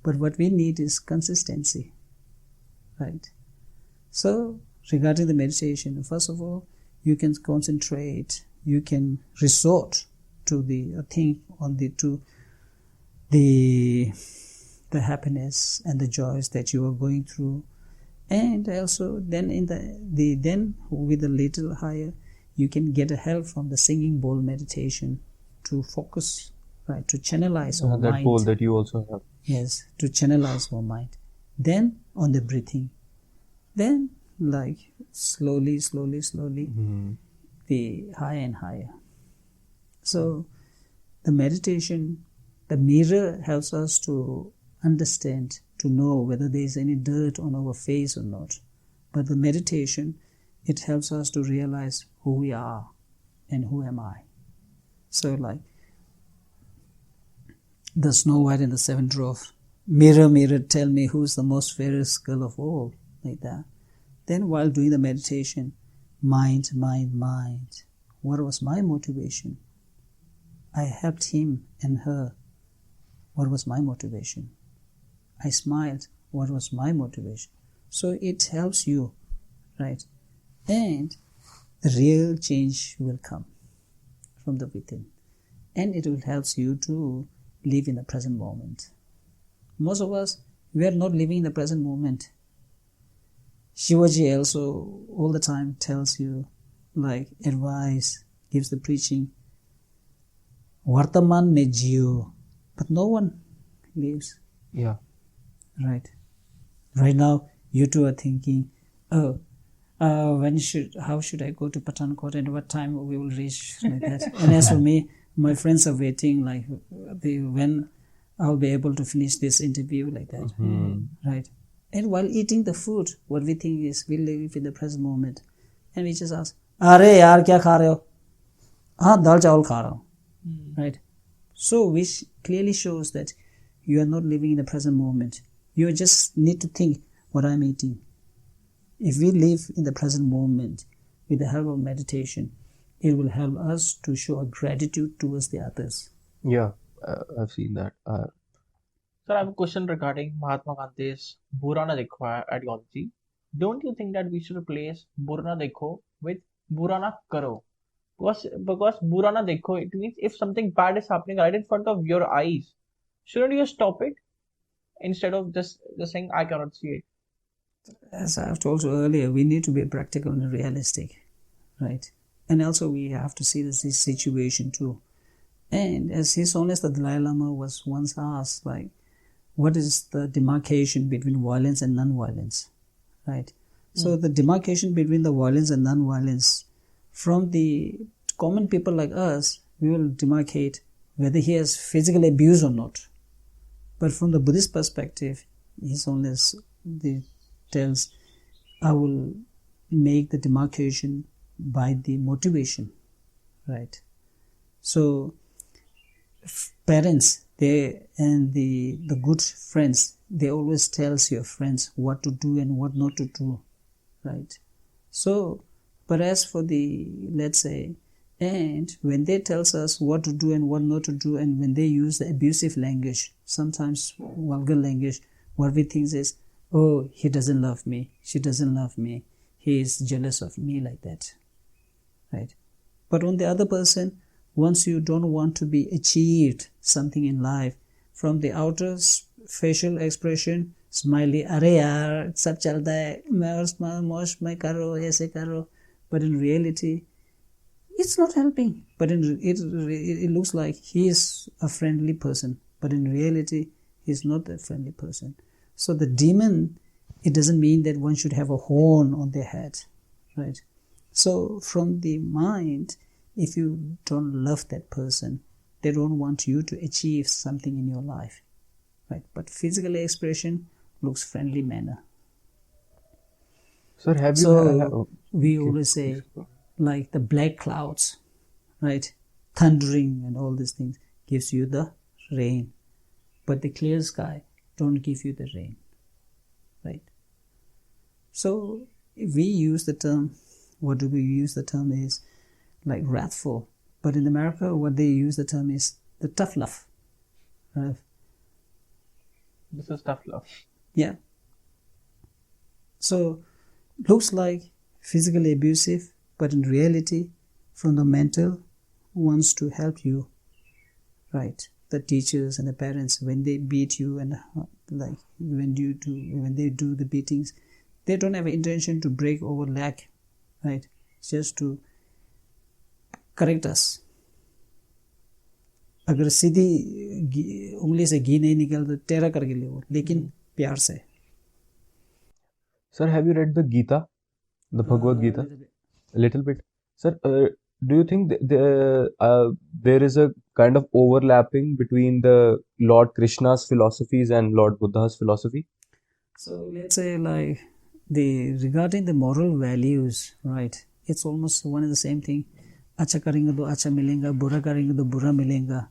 S1: But what we need is consistency, right? So regarding the meditation, first of all, you can concentrate, you can resort to the happiness and the joys that you are going through. And also then then with a little higher, you can get a help from the singing bowl meditation to focus, right, to channelize our
S2: that
S1: mind.
S2: bowl that you also have.
S1: Yes, to channelize our mind. Then on the breathing. Then like slowly, the higher and higher. So the meditation, the mirror helps us to understand, to know whether there is any dirt on our face or not. But the meditation, it helps us to realize who we are and who am I. So like the Snow White and the 7 Dwarfs, mirror, mirror, tell me who's the most fairest girl of all, like that. Then while doing the meditation, mind, what was my motivation? I helped him and her. What was my motivation? I smiled. What was my motivation? So it helps you, right? And the real change will come from the within. And it will help you to live in the present moment. Most of us, we are not living in the present moment. Shivaji also all the time tells you, like advice, gives the preaching, Vartaman mein jiyo, but no one lives.
S2: Yeah.
S1: Right. Right now, you two are thinking, how should I go to Pathankot and what time we will reach, like that. And as for me, my friends are waiting, like when I'll be able to finish this interview, like that. Right. And while eating the food, what we think is we live in the present moment, and we just ask, "Are yaar kya kha rahe ho?" Dal chawal kha raha hu. Right. So which clearly shows that you are not living in the present moment. You just need to think what I'm eating. If we live in the present moment with the help of meditation, it will help us to show a gratitude towards the others.
S2: Yeah, I've seen that.
S3: Sir, I have a question regarding Mahatma Gandhi's Bura na Dekho ideology. Don't you think that we should replace Bura na Dekho with Bura na Karo? Because Bura na Dekho, it means if something bad is happening right in front of your eyes, shouldn't you stop it instead of just saying I cannot see it?
S1: As I've told you earlier, we need to be practical and realistic, right? And also we have to see this situation too. And as His Holiness the Dalai Lama was once asked, like, what is the demarcation between violence and non-violence, right? So the demarcation between the violence and non-violence, from the common people like us, we will demarcate whether he has physical abuse or not. But from the Buddhist perspective, His Holiness tells, I will make the demarcation by the motivation, right? So parents, and the good friends, they always tells your friends what to do and what not to do, right? So, but as for the, let's say, and when they tells us what to do and what not to do, and when they use the abusive language, sometimes vulgar language, what we think is, oh, he doesn't love me, she doesn't love me, he is jealous of me, like that, right? But on the other person, once you don't want to be achieved something in life, from the outer facial expression, smiley, are yaar, sab chalta hai, main karo, aise karo, but in reality, it's not helping. But it looks like he is a friendly person, but in reality, he's not a friendly person. So the demon, it doesn't mean that one should have a horn on their head, right? So from the mind, if you don't love that person, they don't want you to achieve something in your life, right? But physical expression looks friendly manner.
S2: Sir, have
S1: So we always say, like the black clouds, right? Thundering and all these things gives you the rain, but the clear sky don't give you the rain, right? So if we use the term, what do we use the term is like wrathful, but in America what they use the term is the tough love, right?
S3: This is tough love.
S1: Yeah. So looks like physically abusive, but in reality, from the mental, wants to help you, right? The teachers and the parents, when they beat you and like when they do the beatings, they don't have an intention to break our leg, right? Just to correct us. अगर सीधी उंगली से घी नहीं निकल तो टेढ़ा करके ले वो, लेकिन प्यार से.
S2: Sir, have you read the Gita, the Bhagavad Gita? A little bit. Sir, do you think there is a kind of overlapping between the Lord Krishna's philosophies and Lord Buddha's philosophy?
S1: So let's say like regarding the moral values, right? It's almost one and the same thing. अच्छा करेंगे तो अच्छा मिलेगा, बुरा करेंगे तो बुरा मिलेगा.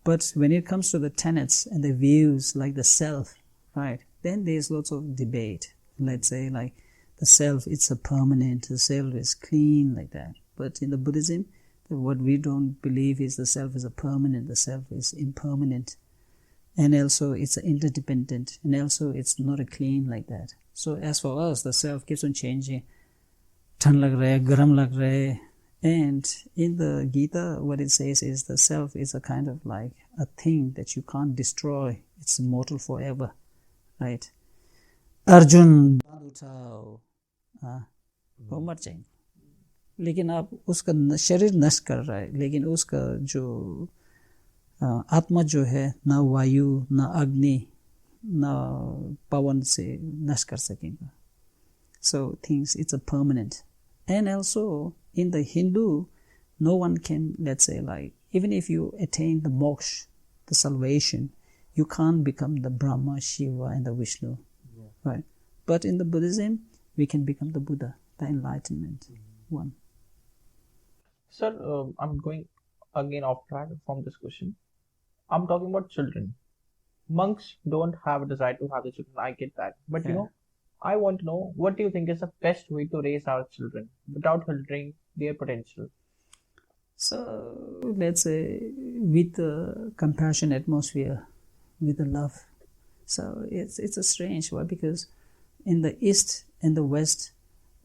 S1: But when it comes to the tenets and the views like the self, right? Then there's lots of debate. Let's say like the self, it's a permanent, the self is clean, like that. But in the Buddhism, what we don't believe is the self is a permanent, the self is impermanent. And also it's interdependent, and also it's not a clean, like that. So as for us, the self keeps on changing. Thand lag raha hai, garam lag raha hai. And in the Gita, what it says is the self is a kind of like a thing that you can't destroy. It's immortal forever, right? Arjun बांध उठाओ, वो मर जाएंगे, लेकिन आप उसका शरीर नष्ट कर रहा है, लेकिन उसका जो आत्मा जो है, ना वायु, ना अग्नि, ना पवन से नष्ट कर सकेगा. So things, it's a permanent. And also in the Hindu, no one can, let's say like, even if you attain the moksha, the salvation, you can't become the Brahma, Shiva and the Vishnu, right? But in the Buddhism, we can become the Buddha, the enlightenment one.
S3: Sir, I'm going again off track from this question. I'm talking about children. monks don't have a desire to have the children. I get that. But
S1: Yeah.
S3: I want to know, what do you think is the best way to raise our children without hindering their potential?
S1: So let's say with a compassion atmosphere, with a love. So it's a strange one because in the East and the West,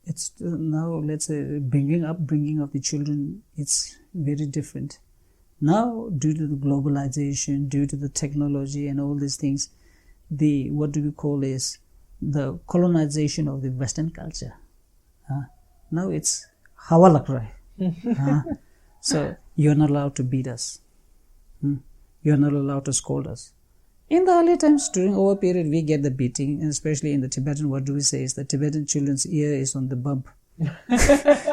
S1: it's now let's say bringing up the children, it's very different. Now due to the globalization, due to the technology and all these things, the what do we call is the colonization of the Western culture. Now it's hawa lag raha hai. So you're not allowed to beat us. You're not allowed to scold us. In the early times, during our period, we get the beating, and especially in the Tibetan, what do we say is the Tibetan children's ear is on the bump.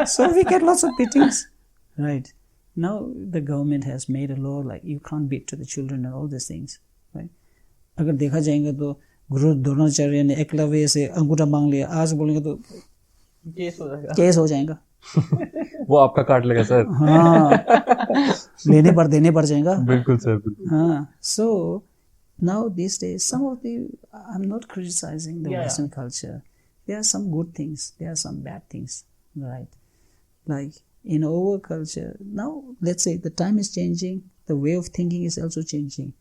S1: So we get lots of beatings. Right. Now the government has made a law like you can't beat to the children and all these things. Right. अगर देखा जाएगा तो गुरु द्रोणाचार्य ने एकलव्य से अंगूठा मांग लिया, आज बोलेंगे तो केस हो जाएगा.
S2: वो आपका काट लेगा सर.
S1: हाँ, देने पड़ जाएगा.
S2: बिल्कुल सर, बिल्कुल.
S1: हाँ, so now these days, some of the, I'm not criticizing the Western culture. There are some good things, there are some bad things, right? Like in our culture, now let's say the time is changing, the way of thinking is also changing.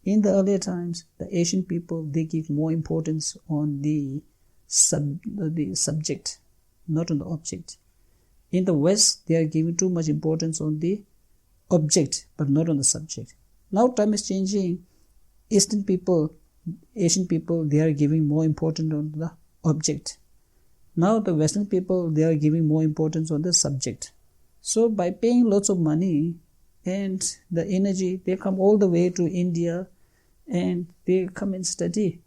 S1: In the earlier times, the Asian people, they give more importance on the subject, not on the object. In the West, they are giving too much importance on the object, but not on the subject. Now time is changing. Asian people, they are giving more importance on the object. Now the Western people, they are giving more importance on the subject. So by paying lots of money and the energy, they come all the way to India and they come and study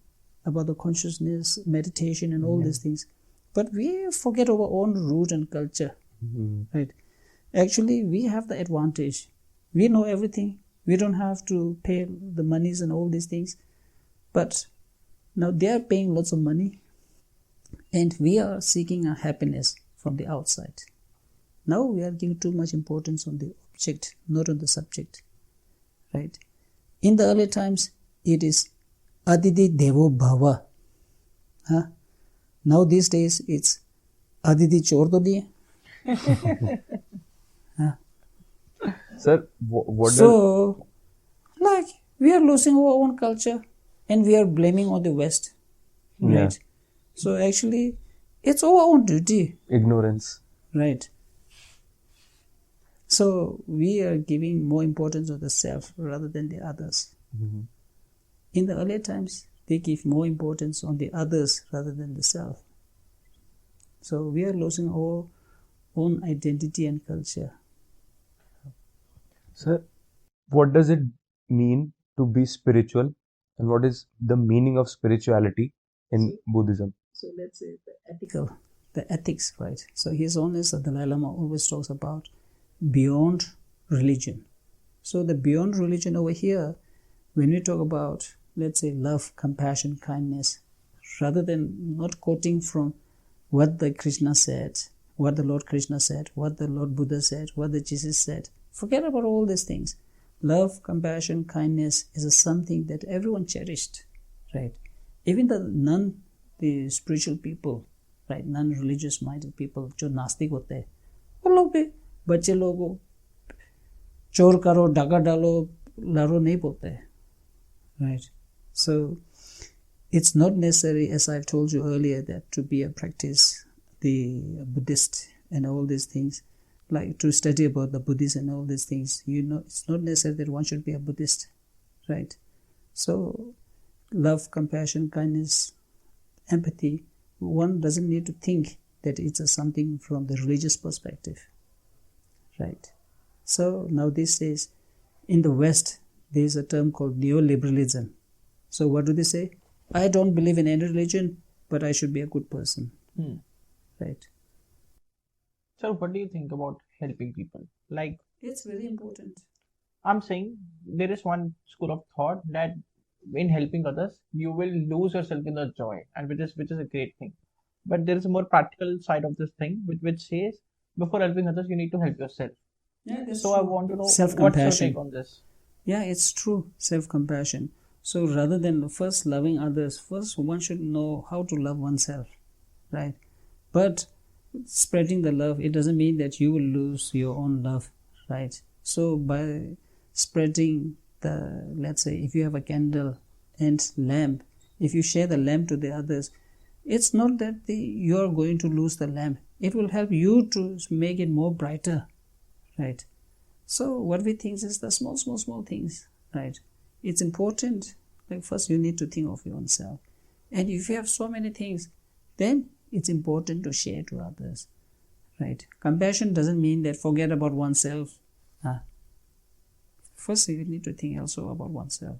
S1: about the consciousness, meditation and all these things. But we forget our own root and culture. Right? Actually, we have the advantage. We know everything. We don't have to pay the monies and all these things. But now they are paying lots of money and we are seeking a happiness from the outside. Now we are giving too much importance on the object, not on the subject. Right? In the early times, it is Aditi Devo Bhava. Now these days, it's Aditi Chordoli.
S2: Sir, what
S1: so, like, we are losing our own culture and we are blaming on the West. Right?
S2: Yeah.
S1: So actually, it's our own duty.
S2: Ignorance.
S1: Right. So we are giving more importance to the self rather than the others. In the earlier times, they give more importance on the others rather than the self. So we are losing our own identity and culture.
S2: Sir, what does it mean to be spiritual and what is the meaning of spirituality in Buddhism?
S1: So let's say the ethics, right? So His Holiness the Dalai Lama always talks about beyond religion. So the beyond religion over here, when we talk about, let's say, love, compassion, kindness, rather than not quoting from what the Krishna said, what the Lord Krishna said, what the Lord Buddha said, what the Jesus said, forget about all these things. Love, compassion, kindness is something that everyone cherished, right? Even the spiritual people, right, non-religious minded people, जो नास्तिक होते हैं, वो लोग भी बच्चे लोगों चोर करो, डाका डालो, लारो नहीं बोलते हैं, right? So it's not necessary, as I've told you earlier, that to be a practice, the Buddhist and all these things, like to study about the Buddhist and all these things, it's not necessary that one should be a Buddhist, right? So love, compassion, kindness, empathy, one doesn't need to think that it's something from the religious perspective, right? So now these days, in the West, there is a term called neoliberalism. So what do they say? I don't believe in any religion, but I should be a good person, right?
S3: So what do you think about helping people? Like,
S1: It's very important.
S3: I'm saying there is one school of thought that in helping others, you will lose yourself in the joy, and which is a great thing. But there is a more practical side of this thing, which says before helping others, you need to help yourself.
S1: Yeah, that's
S3: So I want to know what's your
S1: self-compassion.
S3: take on this?
S1: Yeah, it's true. Self-compassion. So rather than first loving others, first one should know how to love oneself, right? But spreading the love, it doesn't mean that you will lose your own love, right? So by spreading the, let's say, if you have a candle and lamp, if you share the lamp to the others, it's not that you're going to lose the lamp. It will help you to make it more brighter, right? So what we think is the small things, right? It's important. Like first you need to think of your own self. And if you have so many things, then it's important to share to others, right? Compassion doesn't mean that forget about oneself. First you need to think also about oneself.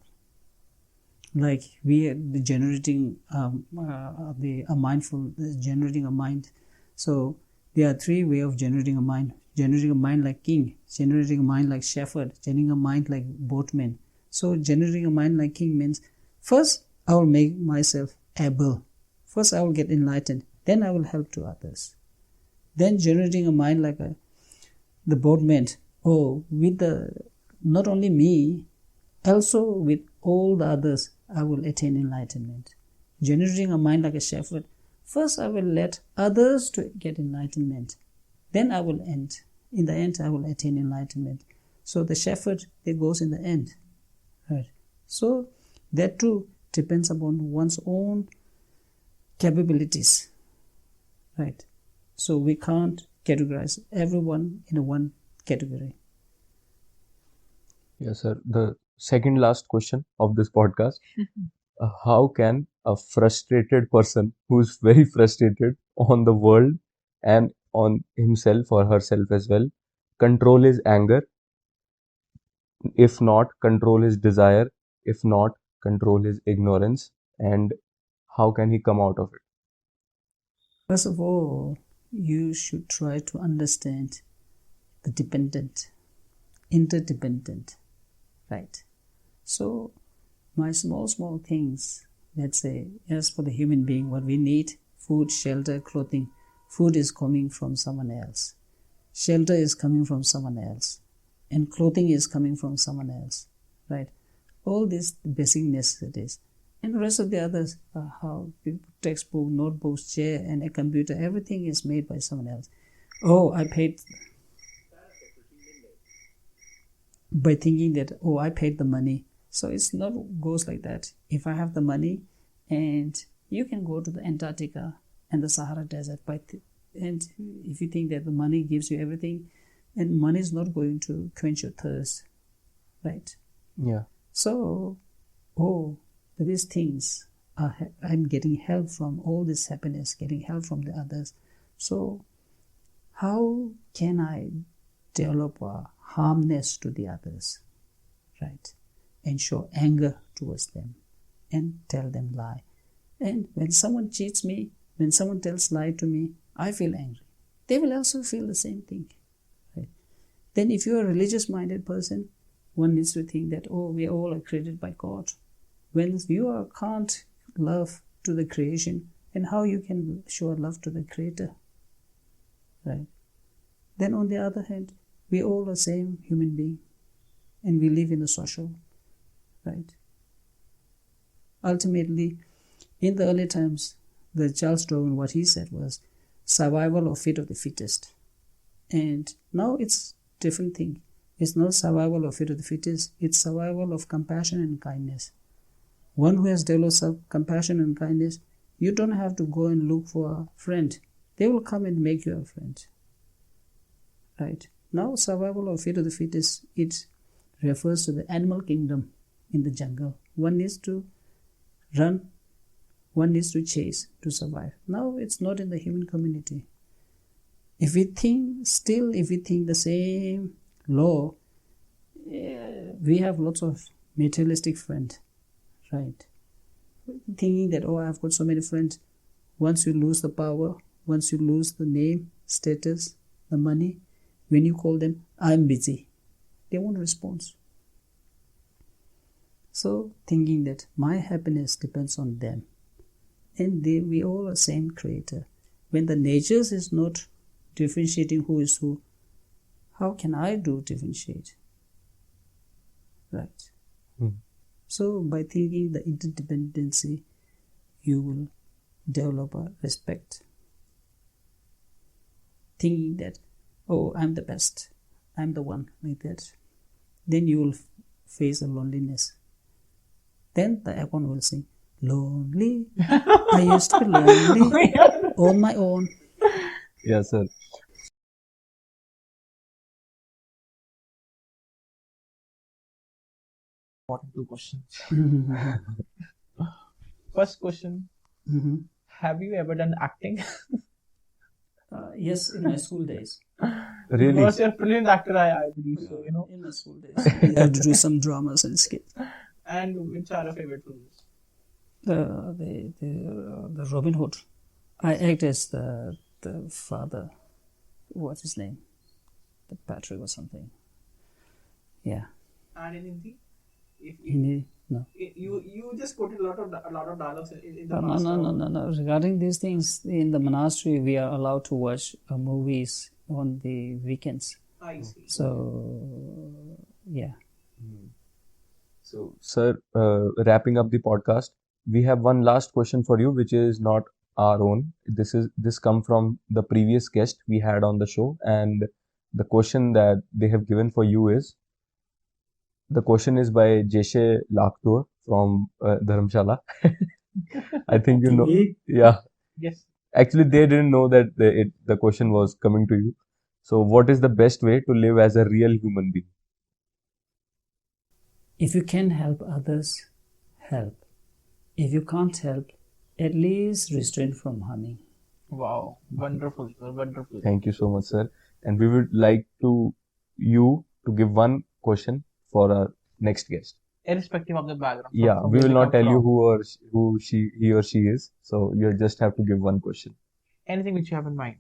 S1: Like we are generating generating a mind. So there are three ways of generating a mind. Generating a mind like king, generating a mind like shepherd, generating a mind like boatman. So generating a mind like king means first I will make myself able. First I will get enlightened. Then I will help to others. Then generating a mind like the boatman. With not only me, also with all the others, I will attain enlightenment. Generating a mind like a shepherd. First I will let others to get enlightenment. Then I will end. In the end, I will attain enlightenment. So the shepherd, it goes in the end. Right. So that too depends upon one's own capabilities. Right. So we can't categorize everyone in one category.
S2: Yes, sir. The second last question of this podcast. How can a frustrated person who's very frustrated on the world and on himself or herself as well control his anger? If not, control his desire. If not, control his ignorance. And how can he come out of it?
S1: First of all, you should try to understand the dependent, interdependent, right? So my small things, let's say, as for the human being, what we need, food, shelter, clothing. Food is coming from someone else. Shelter is coming from someone else. And clothing is coming from someone else, right? All these basic necessities. And the rest of the others, how textbook, notebooks, chair, and a computer, everything is made by someone else. I paid, by thinking that, I paid the money. So it's not goes like that. If I have the money, and you can go to the Antarctica and the Sahara Desert, and if you think that the money gives you everything, and money is not going to quench your thirst, right?
S2: Yeah.
S1: So, these things, I'm getting help from all this happiness, getting help from the others. So, how can I develop a harmness to the others, right? And show anger towards them and tell them lie. And when someone cheats me, when someone tells lie to me, I feel angry. They will also feel the same thing. Right? Then if you're a religious-minded person, one needs to think that, we all are created by God. When you can't love to the creation, and how you can show love to the Creator? Right? Then on the other hand, we all are same human being, and we live in the social. Right? Ultimately, in the early times, the Charles Darwin, what he said was survival of fit of the fittest. And now it's different thing. It's not survival of fit of the fittest, it's survival of compassion and kindness. One who has developed compassion and kindness, you don't have to go and look for a friend. They will come and make you a friend. Right? Now survival of fit of the fittest, it refers to the animal kingdom in the jungle. One needs to run, one needs to chase to survive. Now it's not in the human community. If we think the same law, we have lots of materialistic friends, right? Thinking that, I've got so many friends. Once you lose the power, once you lose the name, status, the money, when you call them, I'm busy, they won't respond. So thinking that my happiness depends on them, and we all are same Creator. When the natures is not differentiating who is who, how can I do differentiate? Right? So by thinking the interdependency, you will develop a respect. Thinking that, oh, I'm the best, I'm the one, like that. Then you will face a loneliness. Then the account will sing, lonely, I used to be lonely, on my own.
S2: Yes, sir.
S3: Important two questions.
S1: Mhm.
S3: First question: have you ever done acting?
S1: Yes, in my school days.
S2: Really?
S3: Because you're a brilliant actor, I believe so.
S1: In my school days, we had to do some dramas and skits.
S3: And which are your favorite films?
S1: The Robin Hood. I act as the father. What's his name? The Patrick or something. Yeah.
S3: And in Hindi, if
S1: Hindi? No.
S3: you just quoted a lot of dialogues in the
S1: No,
S3: past.
S1: no. Regarding these things, in the monastery, we are allowed to watch movies on the weekends.
S3: I see.
S1: So, yeah.
S2: So, sir, wrapping up the podcast, we have one last question for you, which is not our own. This come from the previous guest we had on the show, and the question that they have given for you is the question is by Geshe from Dharamshala. I think you know. Yeah.
S3: Yes.
S2: Actually, they didn't know that the question was coming to you. So, what is the best way to live as a real human being?
S1: If you can help others, help. If you can't help, at least restrain from harming.
S3: Wow. Wonderful. Wonderful.
S2: Thank you so much, sir. And we would like you to give one question for our next guest.
S3: Irrespective of the background.
S2: Yeah,
S3: from
S2: we
S3: where
S2: will
S3: they
S2: not
S3: come
S2: tell you
S3: from.
S2: he or she is. So you just have to give one question.
S3: Anything which you have in mind.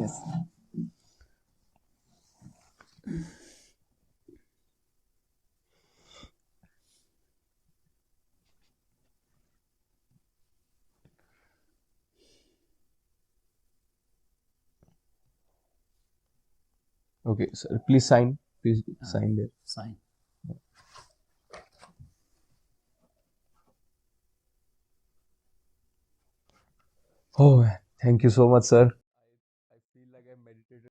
S2: Yes. Okay, sir, please sign. Please sign there.
S1: Sign.
S2: Oh, man. Thank you so much, sir. I feel like I meditated